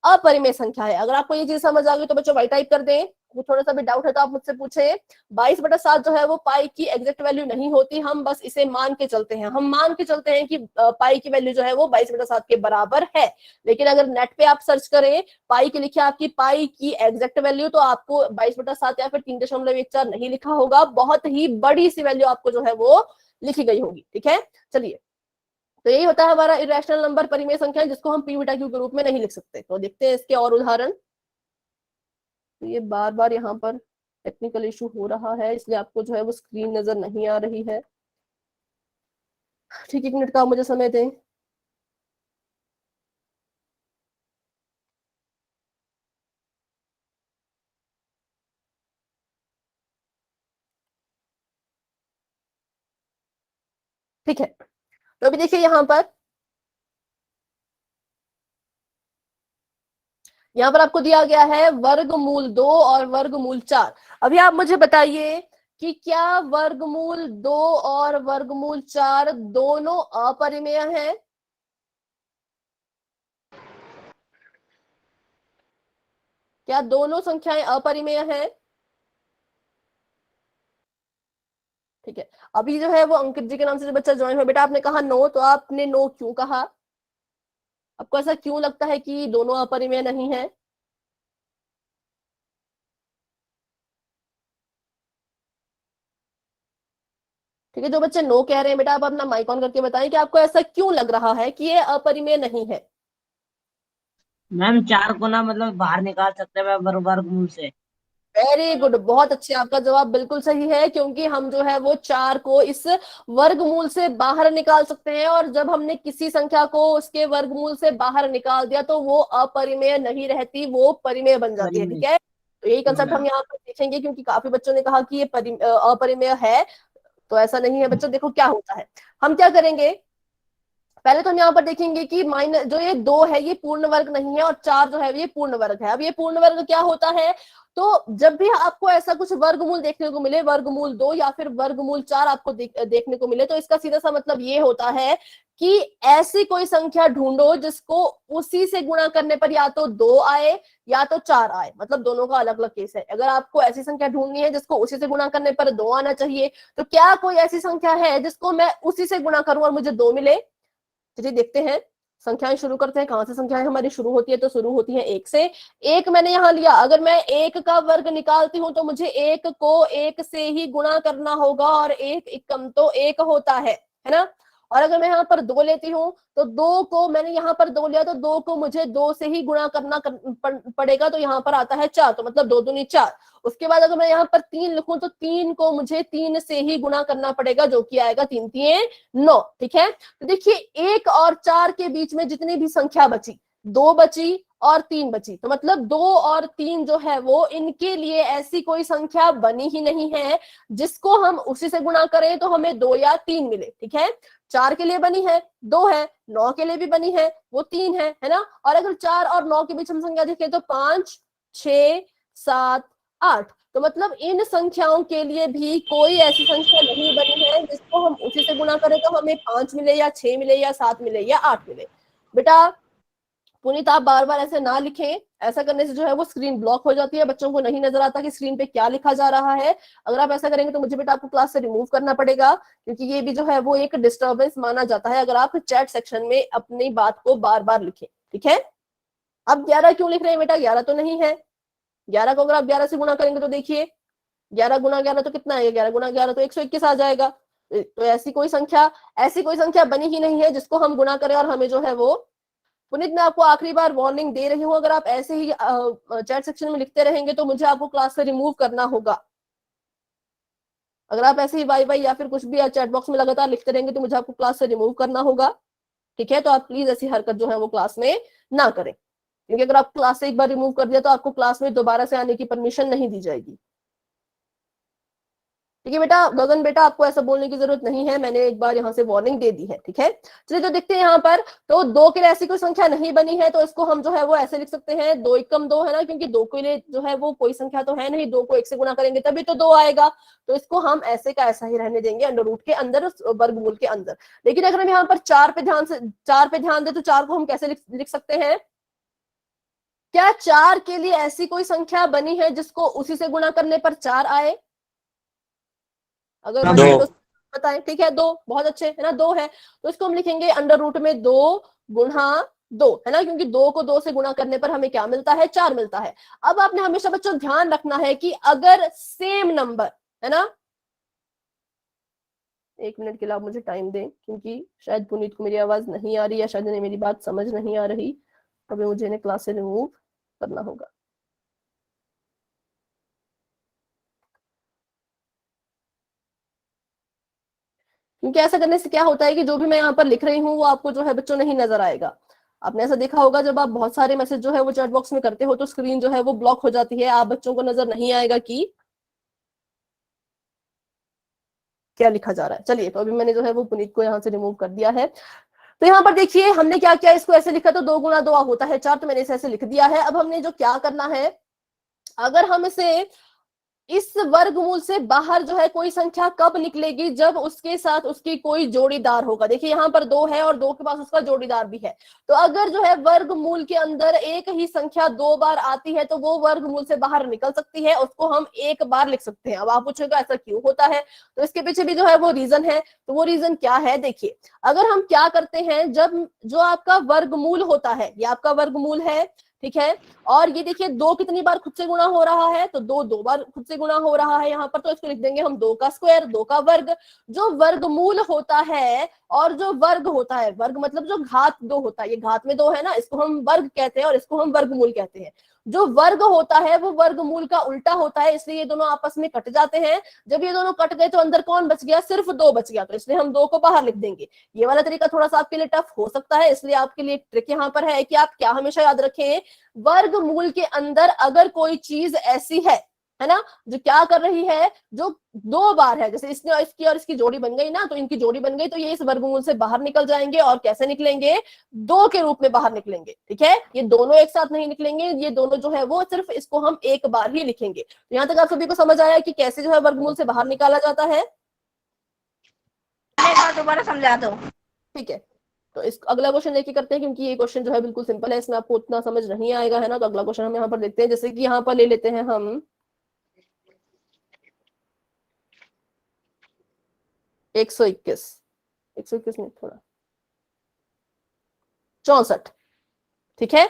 अपरिमेय संख्या है। अगर आपको ये चीज समझ आ गई तो बच्चों वाई टाइप कर दें। वो थोड़ा सा भी डाउट है तो आप मुझसे पूछे। 22/7 जो है वो पाई की एग्जैक्ट वैल्यू नहीं होती, हम बस इसे मान के चलते हैं। हम मान के चलते हैं कि पाई की वैल्यू जो है वो 22/7 के बराबर है। लेकिन अगर नेट पे आप सर्च करें पाई की, लिखे आपकी पाई की एग्जैक्ट वैल्यू, तो आपको 22/7 या फिर 3.14 नहीं लिखा होगा, बहुत ही बड़ी सी वैल्यू आपको जो है वो लिखी गई होगी। ठीक है, चलिए, तो यही होता है हमारा इरेशनल नंबर, परिमेय संख्या, जिसको हम पी बीटा क्यू के रूप में नहीं लिख सकते। तो देखते हैं इसके और उदाहरण। तो ये बार बार यहाँ पर टेक्निकल इशू हो रहा है, इसलिए आपको जो है वो स्क्रीन नजर नहीं आ रही है। ठीक, 1 मिनट का मुझे समय दें। ठीक है, तो अभी देखिए यहाँ पर आपको दिया गया है वर्गमूल 2 और वर्गमूल 4। अभी आप मुझे बताइए कि क्या वर्गमूल 2 और वर्गमूल 4 दोनों अपरिमेय हैं? क्या दोनों संख्याएं अपरिमेय हैं? ठीक है, अभी जो है वो अंकित जी के नाम से जो बच्चा ज्वाइन हुआ, बेटा आपने कहा नो, तो आपने नो क्यों कहा? आपको ऐसा क्यों लगता है कि दोनों अपरिमेय नहीं है? ठीक है, जो बच्चे नो कह रहे हैं बेटा आप अपना माइक ऑन करके बताएं कि आपको ऐसा क्यों लग रहा है कि ये अपरिमेय नहीं है। मैम 4 को ना मतलब बाहर निकाल सकते हैं वर्गमूल से। वेरी गुड, बहुत अच्छे, आपका जवाब बिल्कुल सही है, क्योंकि हम जो है वो 4 को इस वर्गमूल से बाहर निकाल सकते हैं, और जब हमने किसी संख्या को उसके वर्गमूल से बाहर निकाल दिया तो वो अपरिमेय नहीं रहती, वो परिमेय बन जाती है। ठीक है, तो यही कंसेप्ट हम यहाँ पर देखेंगे, क्योंकि काफी बच्चों ने कहा कि ये अपरिमेय है, तो ऐसा नहीं है बच्चों। देखो क्या होता है, हम क्या करेंगे, पहले तो हम यहाँ पर देखेंगे कि माइनस जो ये 2 है ये पूर्ण वर्ग नहीं है, और 4 जो है ये पूर्ण वर्ग है। अब ये पूर्ण वर्ग क्या होता है, तो जब भी आपको ऐसा कुछ वर्गमूल देखने को मिले, वर्गमूल 2 या फिर वर्गमूल 4 आपको देखने को मिले, तो इसका सीधा सा मतलब ये होता है कि ऐसी कोई संख्या ढूंढो जिसको उसी से गुणा करने पर या तो 2 आए या तो 4 आए, मतलब दोनों का अलग अलग केस है। अगर आपको ऐसी संख्या ढूंढनी है जिसको उसी से गुणा करने पर 2 आना चाहिए, तो क्या कोई ऐसी संख्या है जिसको मैं उसी से गुणा करूं और मुझे 2 मिले? चलिए देखते हैं, संख्याएं शुरू करते हैं। कहां से संख्याएं हमारी शुरू होती है, तो शुरू होती है 1 से। 1 मैंने यहां लिया, अगर मैं 1 का वर्ग निकालती हूं तो मुझे 1 को 1 से ही गुणा करना होगा, और 1 एकम तो 1 होता है ना। और अगर मैं यहाँ पर 2 लेती हूँ तो 2 को मैंने यहाँ पर 2 लिया, तो 2 को मुझे 2 से ही गुणा करना पड़ेगा, तो यहाँ पर आता है 4, तो मतलब 2 दूनी 4। उसके बाद अगर मैं यहाँ पर 3 लिखूं तो 3 को मुझे 3 से ही गुणा करना पड़ेगा, जो कि आएगा 3 3 9। ठीक है, तो देखिए 1 और 4 के बीच में जितनी भी संख्या बची, 2 बची और 3 बची, तो मतलब 2 और 3 जो है वो इनके लिए ऐसी कोई संख्या बनी ही नहीं है जिसको हम उसी से गुणा करें तो हमें 2 या 3 मिले। ठीक है, 4 के लिए बनी है 2 है, 9 के लिए भी बनी है वो 3 है ना। और अगर 4 और 9 के बीच हम संख्या देखें तो 5 6 7 8, तो मतलब इन संख्याओं के लिए भी कोई ऐसी संख्या नहीं बनी है जिसको हम उसी से गुणा करें तो हमें 5 मिले या 6 मिले या 7 मिले या 8 मिले। बेटा पुनीत आप बार बार ऐसे ना लिखें, ऐसा करने से जो है वो स्क्रीन ब्लॉक हो जाती है, बच्चों को नहीं नजर आता कि स्क्रीन पे क्या लिखा जा रहा है। अगर आप ऐसा करेंगे तो मुझे बेटा आपको क्लास से रिमूव करना पड़ेगा, क्योंकि ये भी जो है वो एक डिस्टर्बेंस माना जाता है अगर आप चैट सेक्शन में अपनी बात को बार बार लिखें। ठीक है, अब 11 क्यों लिख रहे हैं बेटा? 11 तो नहीं है। 11 को अगर आप 11 से गुणा करेंगे तो देखिए 11 गुना 11 तो कितना आएगा, 11 गुना 11 तो 121 आ जाएगा। तो ऐसी कोई संख्या बनी ही नहीं है जिसको हम गुणा करें और हमें जो है वो। पुनीत मैं आपको आखिरी बार वार्निंग दे रही हूँ, अगर आप ऐसे ही चैट सेक्शन में लिखते रहेंगे तो मुझे आपको क्लास से रिमूव करना होगा। अगर आप ऐसे ही वाई वाई या फिर कुछ भी चैट बॉक्स में लगातार लिखते रहेंगे तो मुझे आपको क्लास से रिमूव करना होगा। ठीक है, तो आप प्लीज ऐसी हरकत जो है वो क्लास में ना करें, क्योंकि अगर आप क्लास से एक बार रिमूव कर दिया तो आपको क्लास में दोबारा से आने की परमिशन नहीं दी जाएगी। ठीक है बेटा, गगन बेटा आपको ऐसा बोलने की जरूरत नहीं है, मैंने एक बार यहाँ से वार्निंग दे दी है। ठीक है, चलिए तो देखते हैं यहाँ पर, तो 2 के लिए ऐसी कोई संख्या नहीं बनी है, तो इसको हम जो है वो ऐसे लिख सकते हैं 2 एकम 2 है ना, क्योंकि 2 के लिए जो है वो कोई संख्या तो है नहीं, 2 को 1 से गुणा करेंगे तभी तो 2 आएगा, तो इसको हम ऐसे का ऐसा ही रहने देंगे अंडर रूट के अंदर, वर्गमूल के अंदर। लेकिन अगर हम यहाँ पर 4 पे ध्यान दें तो 4 को हम कैसे लिख सकते हैं? क्या 4 के लिए ऐसी कोई संख्या बनी है जिसको उसी से गुणा करने पर 4 आए? अगर बनी है तो बताएं। ठीक है, 2, बहुत अच्छे, है ना, 2 है, तो इसको हम लिखेंगे अंडर रूट में 2 गुणा 2, है ना, क्योंकि 2 को 2 से गुणा करने पर हमें क्या मिलता है? 4 मिलता है। अब आपने हमेशा बच्चों ध्यान रखना है कि अगर सेम नंबर, है ना, 1 मिनट के लिए आप मुझे टाइम दें, क्योंकि शायद पुनीत को मेरी आवाज नहीं आ रही है, शायद इन्हें मेरी बात समझ नहीं आ रही, अभी मुझे इन्हें क्लास से रिमूव करना होगा। क्योंकि ऐसा करने से क्या होता है कि जो भी मैं यहाँ पर लिख रही हूँ वो आपको जो है बच्चों नहीं नजर आएगा। आपने ऐसा देखा होगा जब आप बहुत सारे मैसेज जो है वो चैट बॉक्स में करते हो तो स्क्रीन जो है वो ब्लॉक हो जाती है, आप बच्चों को नजर नहीं आएगा कि क्या लिखा जा रहा है। चलिए, तो अभी मैंने जो है वो पुनीत को यहाँ से रिमूव कर दिया है। तो यहाँ पर देखिए हमने क्या किया, इसको ऐसे लिखा तो 2 गुणा 2 होता है 4, तो मैंने इसे ऐसे लिख दिया है। अब हमने जो क्या करना है, अगर हम इसे इस वर्गमूल से बाहर जो है कोई संख्या कब निकलेगी, जब उसके साथ उसकी कोई जोड़ीदार होगा। देखिए यहाँ पर 2 है और 2 के पास उसका जोड़ीदार भी है, तो अगर जो है वर्गमूल के अंदर एक ही संख्या 2 बार आती है तो वो वर्गमूल से बाहर निकल सकती है, उसको हम एक बार लिख सकते हैं। अब आप पूछेगा ऐसा क्यों होता है, तो इसके पीछे भी जो है वो रीजन है। तो वो रीजन क्या है, देखिए, अगर हम क्या करते हैं, जब जो आपका वर्गमूल होता है, ये आपका वर्गमूल है, ठीक है, और ये देखिए 2 कितनी बार खुद से गुणा हो रहा है, तो 2 बार खुद से गुणा हो रहा है यहाँ पर, तो इसको लिख देंगे हम 2 का स्क्वायर, 2 का वर्ग। जो वर्गमूल होता है और जो वर्ग होता है, वर्ग मतलब जो घात 2 होता है, ये घात में 2 है ना, इसको हम वर्ग कहते हैं और इसको हम वर्गमूल कहते हैं। जो वर्ग होता है वो वर्गमूल का उल्टा होता है, इसलिए ये दोनों आपस में कट जाते हैं। जब ये दोनों कट गए तो अंदर कौन बच गया? सिर्फ 2 बच गया, तो इसलिए हम 2 को बाहर लिख देंगे। ये वाला तरीका थोड़ा सा आपके लिए टफ हो सकता है, इसलिए आपके लिए ट्रिक यहाँ पर है कि आप क्या हमेशा याद रखें, वर्गमूल के अंदर अगर कोई चीज ऐसी है ना, जो क्या कर रही है, जो 2 बार है, जैसे इसने और इसकी और इसकी जोड़ी बन गई ना, तो इनकी जोड़ी बन गई, तो ये इस वर्गमूल से बाहर निकल जाएंगे। और कैसे निकलेंगे? 2 के रूप में बाहर निकलेंगे। ठीक है, ये दोनों एक साथ नहीं निकलेंगे, ये दोनों जो है वो सिर्फ इसको हम एक बार ही लिखेंगे। तो यहाँ तक आप सभी को समझ आया कि कैसे जो है वर्गमूल से बाहर निकाला जाता है? एक बार दोबारा समझा दो। ठीक है, तो इस अगला क्वेश्चन लेके करते हैं, क्योंकि ये क्वेश्चन जो है बिल्कुल सिंपल है, इसमें आपको उतना समझ नहीं आएगा, है ना। तो अगला क्वेश्चन हम यहाँ पर देखते हैं, जैसे कि यहाँ पर ले लेते हैं हम 121 नहीं, थोड़ा 64। ठीक है,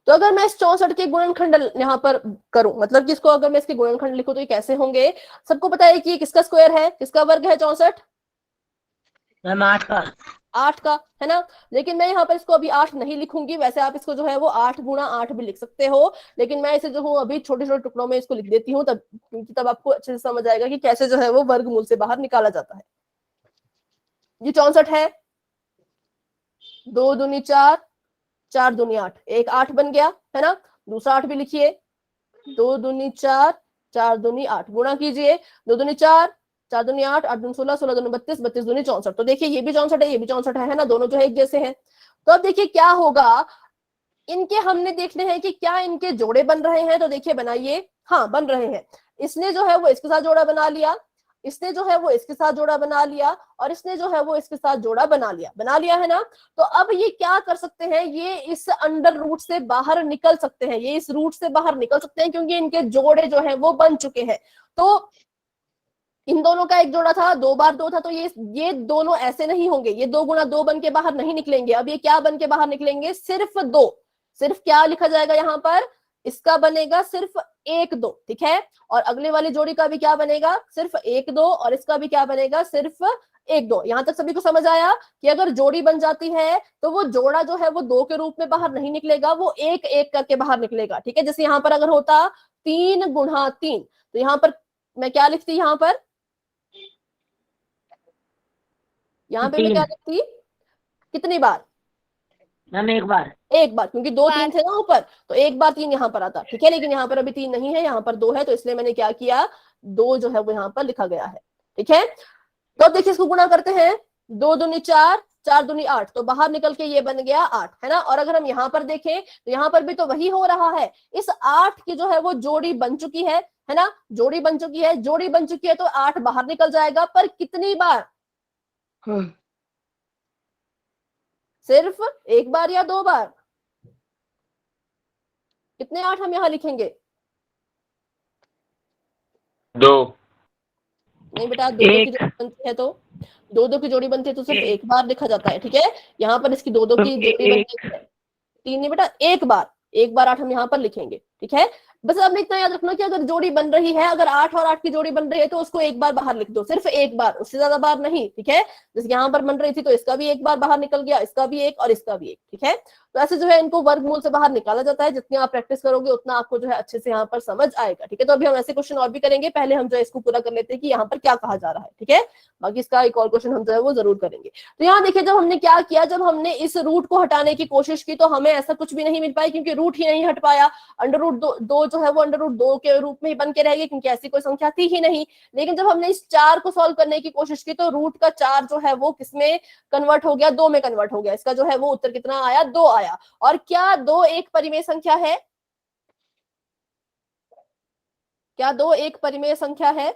तो अगर मैं इस 64 के गुणनखंड यहाँ पर करूं, मतलब कि इसको अगर मैं इसके गुणनखंड लिखूं तो ये कैसे होंगे? सबको पता है कि ये किसका स्क्वायर है, किसका वर्ग है 64? मैम 8 का। 8 का, है ना। लेकिन मैं यहाँ पर इसको अभी 8 नहीं लिखूंगी, वैसे आप इसको जो है वो 8 गुणा 8 भी लिख सकते हो, लेकिन मैं इसे जो हूँ अभी छोटे छोटे टुकड़ों में इसको लिख देती हूँ, तब क्योंकि तब आपको अच्छे से समझ आएगा कि कैसे जो है वो वर्गमूल से बाहर निकाला जाता है। ये 64 है, 2 दूनी 4, 4 दूनी 8, एक 8 बन गया, है ना। दूसरा 8 भी लिखिए, 2 दूनी 4, 4 दूनी 8, गुणा कीजिए, 2 दूनी 4, 4 दूनी 8, 8 दूनी 16, 16 दूनी 32, 32 दूनी 64। तो देखिए ये भी 64 है, ये भी 64 है ना, दोनों जो है एक जैसे हैं। तो अब देखिए क्या होगा, इनके हमने देखने हैं कि क्या इनके जोड़े बन रहे हैं, तो देखिए बनाइए, हाँ बन रहे हैं। इसने जो है वो इसके साथ जोड़ा बना लिया, इसने जो है वो इसके साथ जोड़ा बना लिया, और इसने जो है वो इसके साथ जोड़ा बना लिया है ना। तो अब ये क्या कर सकते हैं, ये इस अंडर रूट से बाहर निकल सकते हैं, ये इस रूट से बाहर निकल सकते हैं, क्योंकि इनके जोड़े जो है वो बन चुके हैं। तो इन दोनों का एक जोड़ा था, 2 बार 2 था, तो ये दोनों ऐसे नहीं होंगे, ये 2 गुणा 2 बन के बाहर नहीं निकलेंगे। अब ये क्या बन के बाहर निकलेंगे? सिर्फ 2। सिर्फ क्या लिखा जाएगा यहाँ पर? इसका बनेगा सिर्फ 1 2, ठीक है। और अगले वाली जोड़ी का भी क्या बनेगा? सिर्फ 1 2, और इसका भी क्या बनेगा? सिर्फ 1 2। यहां तक सभी को समझ आया कि अगर जोड़ी बन जाती है तो वो जोड़ा जो है वो 2 के रूप में बाहर नहीं निकलेगा, वो 1 1 करके बाहर निकलेगा। ठीक है, जैसे यहाँ पर अगर होता 3 गुणा 3, तो यहाँ पर मैं क्या लिखती, यहाँ पे मैं क्या लिखती? कितनी बार? मैम एक बार। एक बार, क्योंकि 2 3 थे ना ऊपर, तो एक बार 3 यहाँ पर आता। ठीक है, लेकिन यहाँ पर अभी 3 नहीं है, यहाँ पर 2 है, तो इसलिए मैंने क्या किया, 2 जो है वो यहाँ पर लिखा गया है। ठीक है, तो अब देखिए इसको गुणा करते हैं, 2 दूनी 4, 4 दूनी 8, तो बाहर निकल के ये बन गया 8, है ना। और अगर हम यहाँ पर देखें तो यहाँ पर भी तो वही हो रहा है, इस 8 की जो है वो जोड़ी बन चुकी है ना, जोड़ी बन चुकी है, जोड़ी बन चुकी है, तो 8 बाहर निकल जाएगा, पर कितनी बार? सिर्फ 1 बार या 2 बार? कितने 8 हम यहाँ लिखेंगे? 2। नहीं बेटा, 2 2 की जोड़ी बनती है तो 2 2 की जोड़ी बनती है तो सिर्फ एक बार लिखा जाता है, ठीक है। यहाँ पर इसकी 2 2 की जोड़ी बन गई है, 3 नहीं बेटा, एक बार 8 हम यहाँ पर लिखेंगे, ठीक है। बस आपने इतना याद रखना कि अगर जोड़ी बन रही है, अगर 8 और 8 की जोड़ी बन रही है तो उसको एक बार बाहर लिख दो, सिर्फ एक बार, उससे ज्यादा बार नहीं, ठीक है। जैसे यहाँ पर बन रही थी तो इसका भी एक बार बाहर निकल गया, इसका भी एक और इसका भी एक, ठीक है। तो ऐसे जो है इनको वर्गमूल से बाहर निकाला जाता है। जितनी आप प्रैक्टिस करोगे उतना आपको जो है अच्छे से यहाँ पर समझ आएगा, ठीक है। तो अभी हम ऐसे क्वेश्चन और भी करेंगे, पहले हम जो है इसको पूरा कर लेते हैं कि यहाँ पर क्या कहा जा रहा है, ठीक है। बाकी इसका एक और क्वेश्चन हम जो है वो जरूर करेंगे। तो यहाँ देखिए, जब हमने क्या किया, जब हमने इस रूट को हटाने की कोशिश की तो हमें ऐसा कुछ भी नहीं मिल पाया, क्योंकि रूट ही नहीं हट पाया। अंडर रूट 2 जो है वो अंडर रूट 2 के रूप में ही बन के रहेगी, क्योंकि ऐसी कोई संख्या थी ही नहीं। लेकिन जब हमने इस 4 को सॉल्व करने की कोशिश की तो रूट का 4 जो है वो किसमें कन्वर्ट हो गया? 2 में कन्वर्ट हो गया। इसका जो है वो उत्तर कितना आया? 2 आया। और क्या 2 एक परिमेय संख्या है? क्या 2 एक परिमेय संख्या है?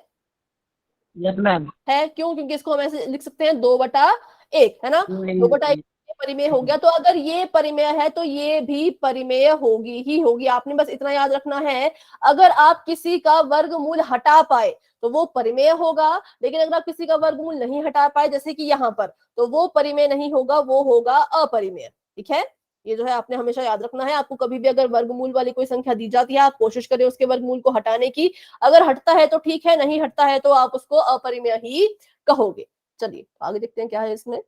Yes ma'am. है, क्यों? क्योंकि इसको हम ऐसे लिख सकते हैं 2/1, है ना। 2/1 परिमेय हो गया, तो अगर ये परिमेय है तो ये भी परिमेय होगी ही होगी। आपने बस इतना याद रखना है, अगर आप किसी का वर्गमूल हटा पाए तो वो परिमेय होगा, लेकिन अगर आप किसी का वर्गमूल नहीं हटा पाए, जैसे कि यहाँ पर, तो वो परिमेय नहीं होगा, वो होगा अपरिमेय, ठीक है। ये जो है आपने हमेशा याद रखना है। आपको कभी भी अगर वर्गमूल वाली कोई संख्या दी जाती है, आप कोशिश करें उसके वर्गमूल को हटाने की। अगर हटता है तो ठीक है, नहीं हटता है तो आप उसको अपरिमेय ही कहोगे। चलिए आगे देखते हैं क्या है इसमें,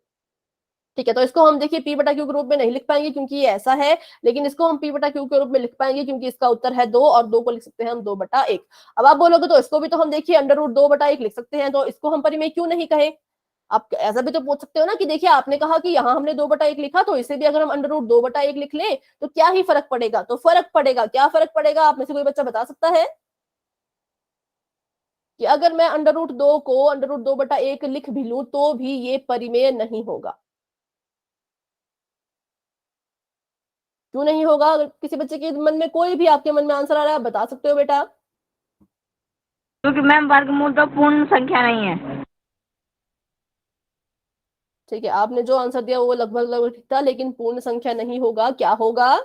ठीक है। तो इसको हम देखिए p/q के रूप में नहीं लिख पाएंगे क्योंकि ये ऐसा है, लेकिन इसको हम p/q के रूप में लिख पाएंगे क्योंकि इसका उत्तर है 2, और 2 को लिख सकते हैं हम 2/1। अब आप बोलोगे तो इसको भी तो हम देखिए अंडर रूट 2/1 लिख सकते हैं, तो इसको हम परिमेय क्यों नहीं कहें? आप ऐसा भी तो पूछ सकते हो ना कि देखिए आपने कहा कि यहाँ हमने 2/1 लिखा, तो इसे भी अगर हम अंडर रूट 2/1 लिख लें तो क्या ही फर्क पड़ेगा? तो फर्क पड़ेगा। क्या फर्क पड़ेगा? आप में से कोई बच्चा बता सकता है कि अगर मैं अंडर रूट 2 को अंडर रूट 2/1 लिख भी लूं तो भी ये परिमेय नहीं होगा? क्यों नहीं होगा? अगर किसी बच्चे के मन में, कोई भी आपके मन में आंसर आ रहा है, आप बता सकते हो बेटा। क्योंकि मैम वर्गमूल तो पूर्ण संख्या नहीं है। ठीक है, आपने जो आंसर दिया वो लगभग लगभग ठीक था, लेकिन पूर्ण संख्या नहीं होगा। क्या होगा?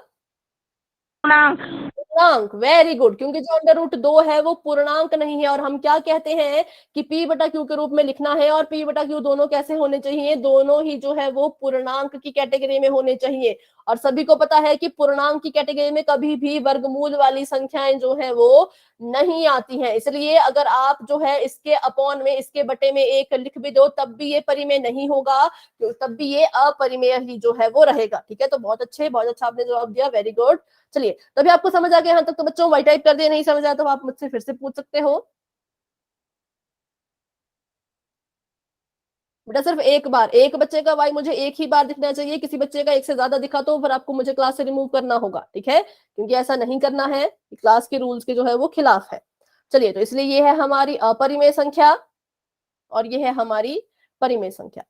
पूर्णांक। पूर्णांक। वेरी गुड, क्योंकि जो अंडर रूट 2 है वो पूर्णांक नहीं है। और हम क्या कहते हैं कि p/q के रूप में लिखना है, और p/q दोनों कैसे होने चाहिए? दोनों ही जो है वो पूर्णांक की कैटेगरी में होने चाहिए। और सभी को पता है कि पूर्णांक की कैटेगरी में कभी भी वर्गमूल वाली संख्याएं जो है वो नहीं आती हैं। इसलिए अगर आप जो है इसके अपॉन में, इसके बटे में 1 लिख भी दो तब भी ये परिमेय नहीं होगा, तब भी ये अपरिमेय ही जो है वो रहेगा, ठीक है। तो बहुत अच्छे, बहुत अच्छा आपने जवाब दिया, वेरी गुड। चलिए, तभी आपको समझ आ गया यहाँ तक तो बच्चों? वाई टाइप कर दिया, नहीं समझ आया तो आप मुझसे फिर से पूछ सकते हो। बेटा सिर्फ एक बार, एक बच्चे का वाई मुझे एक ही बार दिखना चाहिए। किसी बच्चे का एक से ज्यादा दिखा तो फिर आपको मुझे क्लास से रिमूव करना होगा, ठीक है। क्योंकि ऐसा नहीं करना है, क्लास के रूल्स के जो है वो खिलाफ है। चलिए, तो इसलिए ये है हमारी अपरिमेय संख्या और ये है हमारी परिमेय संख्या।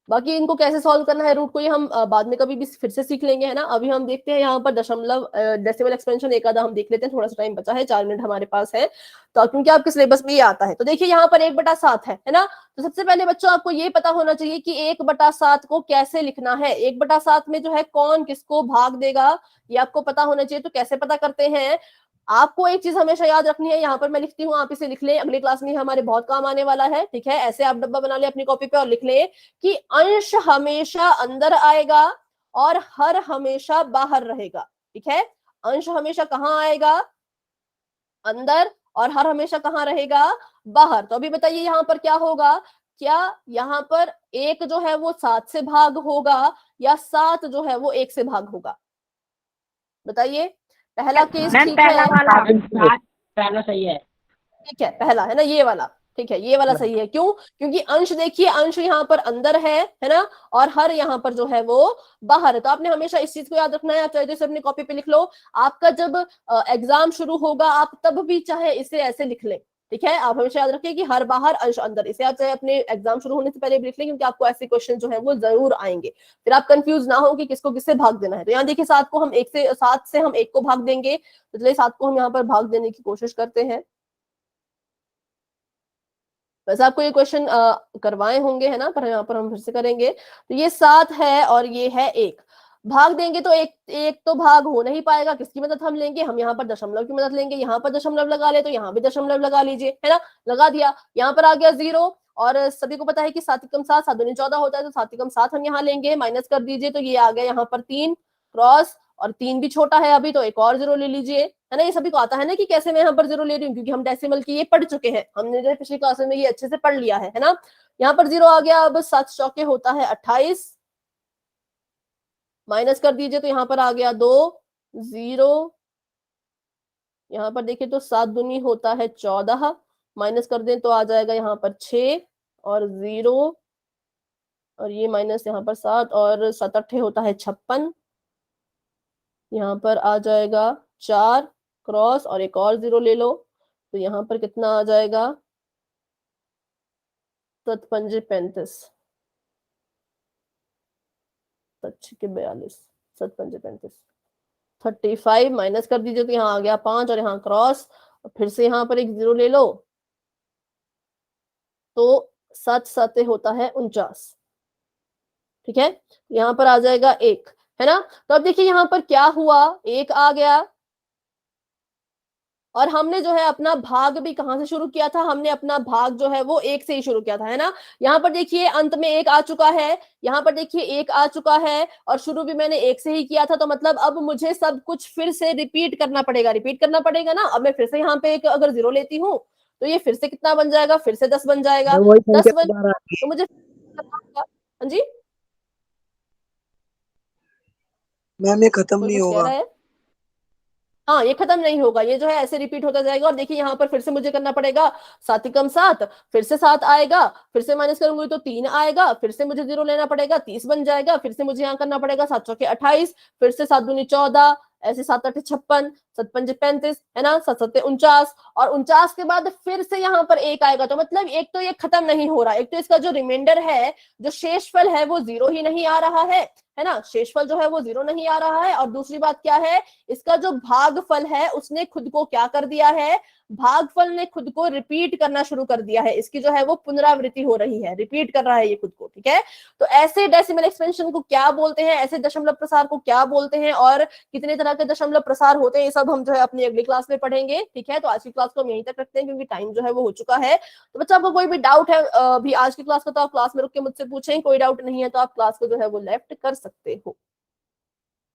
बाकी इनको कैसे सॉल्व करना है रूट को, ये हम बाद में कभी भी फिर से सीख लेंगे, है ना। अभी हम देखते हैं यहाँ पर दशमलव डेसिमल एक्सपेंशन एक आधा हम देख लेते हैं। थोड़ा सा टाइम बचा है, 4 मिनट हमारे पास है, तो क्योंकि आपके सिलेबस में ये आता है। तो देखिए यहाँ पर 1/7 है ना। तो सबसे पहले बच्चों आपको ये पता होना चाहिए कि 1/7 को कैसे लिखना है। 1/7 में जो है कौन किसको भाग देगा ये आपको पता होना चाहिए। तो कैसे पता करते हैं? आपको एक चीज हमेशा याद रखनी है, यहाँ पर मैं लिखती हूँ, आप इसे लिख लें, अगली क्लास में हमारे बहुत काम आने वाला है, ठीक है। ऐसे आप डब्बा बना ले अपनी कॉपी पे और लिख लें कि अंश हमेशा अंदर आएगा और हर हमेशा बाहर रहेगा, ठीक है। अंश हमेशा कहाँ आएगा? अंदर। और हर हमेशा कहाँ रहेगा? बाहर। तो अभी बताइए यहाँ पर क्या होगा? क्या यहाँ पर 1 जो है वो 7 से भाग होगा या 7 जो है वो 1 से भाग होगा? बताइए। पहला केस मैम ठीक पहला है, वाला। पहला सही है। ठीक है, पहला है ना ये वाला, ठीक है, ये वाला सही है। क्यों? क्योंकि अंश देखिए, अंश यहाँ पर अंदर है ना, और हर यहाँ पर जो है वो बाहर है। तो आपने हमेशा इस चीज को याद रखना है। आप चाहे तो इसे अपनी कॉपी पे लिख लो। आपका जब एग्जाम शुरू होगा आप तब भी चाहे इसे ऐसे लिख लें, ठीक है। आप हमेशा याद रखिए कि हर बाहर अंश अंदर, इसे आप चाहे अपने एग्जाम शुरू होने से पहले भी लिख लें, क्योंकि आपको ऐसे क्वेश्चन जो है वो जरूर आएंगे। फिर आप कंफ्यूज ना हो कि किसको किससे भाग देना है। तो यहाँ देखिए 7 से हम 1 को भाग देंगे, तो चलिए 7 को हम यहाँ पर भाग देने की कोशिश करते हैं। वैसे आपको ये क्वेश्चन करवाए होंगे, है ना, पर यहाँ पर हम फिर से करेंगे। तो ये 7 है और ये है 1। भाग देंगे तो एक एक तो भाग हो नहीं पाएगा, किसकी मदद हम लेंगे, हम यहाँ पर दशमलव की मदद लेंगे, यहाँ पर दशमलव लगा ले तो यहाँ भी दशमलव लगा लीजिए, है ना, लगा दिया, यहाँ पर आ गया 0, और सभी को पता है कि 7 एकम 7, 7 दूनी 14 होता है, तो 7 एकम 7 हम यहाँ लेंगे, माइनस कर दीजिए, तो ये आ गया यहाँ पर 3 क्रॉस, और 3 भी छोटा है अभी, तो एक और 0 ले लीजिए, है ना। ये सभी को आता है ना कि कैसे मैं यहाँ पर 0 ले रही हूँ, क्योंकि हम डेसिमल की ये पढ़ चुके हैं, हमने जो पिछली क्लास में ये अच्छे से पढ़ लिया है ना। यहाँ पर 0 आ गया, अब 7 चौके होता है 28, माइनस कर दीजिए, तो यहाँ पर आ गया 2 0, यहाँ पर देखिए तो 7 दूनी होता है 14, माइनस कर दें तो आ जाएगा यहाँ पर 6 और 0, और ये माइनस यहाँ पर 7, और 7 अट्ठे होता है 56, यहाँ पर आ जाएगा 4 क्रॉस, और एक और 0 ले लो, तो यहाँ पर कितना आ जाएगा 7 पंजे 35, 42, 7 पंजे 35, 35, माइनस कर दीजिए तो यहाँ आ गया 5, और यहाँ क्रॉस, और फिर से यहाँ पर एक 0 ले लो, तो 7 7 होता है 49, ठीक है, यहाँ पर आ जाएगा 1, है ना। तो अब देखिए यहाँ पर क्या हुआ, 1 आ गया, और हमने जो है अपना भाग भी कहां से शुरू किया था, हमने अपना भाग जो है वो 1 से ही शुरू किया था, है ना। यहाँ पर देखिए अंत में 1 आ चुका है, यहाँ पर देखिए 1 आ चुका है, और शुरू भी मैंने 1 से ही किया था, तो मतलब अब मुझे सब कुछ फिर से रिपीट करना पड़ेगा ना। अब मैं फिर से यहाँ पे एक अगर 0 लेती हूँ, तो ये फिर से कितना बन जाएगा, फिर से 10 बन जाएगा, वही 10 संख्या बन, दोबारा आती तो मुझे हाँ जी, है मैम, ये खत्म कोई नहीं कुछ कह होगा। रहा है। हाँ, ये खत्म नहीं होगा, ये जो है ऐसे रिपीट होता जाएगा, और देखिए यहाँ पर फिर से मुझे करना पड़ेगा 7 एकम 7, फिर से 7 आएगा, फिर से माइनस करूंगी तो 3 आएगा, फिर से मुझे 0 लेना पड़ेगा, 30 बन जाएगा, फिर से मुझे यहाँ करना पड़ेगा 7 चौके 28, फिर से 7 दूनी 14, ऐसे 7 8 56, 7 पंजे 35, है ना, 7 7 49, और 49 के बाद फिर से यहाँ पर 1 आएगा, तो मतलब एक तो ये खत्म नहीं हो रहा, एक तो इसका जो रिमाइंडर है, जो शेषफल है वो 0 ही नहीं आ रहा है ना, शेषफल जो है वो 0 नहीं आ रहा है, और दूसरी बात क्या है, इसका जो भागफल है उसने खुद को क्या कर दिया है, भागफल ने खुद को रिपीट करना शुरू कर दिया है, इसकी जो है वो पुनरावृत्ति हो रही है, रिपीट कर रहा है ये खुद को, ठीक है। तो ऐसे डेसिमल एक्सपेंशन को क्या बोलते हैं, ऐसे दशमलव प्रसार को क्या बोलते हैं, और कितने तरह के दशमलव प्रसार होते हैं, ये सब हम जो है अपनी अगली क्लास में पढ़ेंगे, ठीक है। तो आज की क्लास को हम यहीं तक रखते हैं, क्योंकि टाइम जो है वो हो चुका है। तो बच्चा आपको कोई भी डाउट है भी आज की क्लास का, तो आप क्लास में रुक के मुझसे पूछें, कोई डाउट नहीं है तो आप क्लास को जो है वो लेफ्ट कर सकते हो।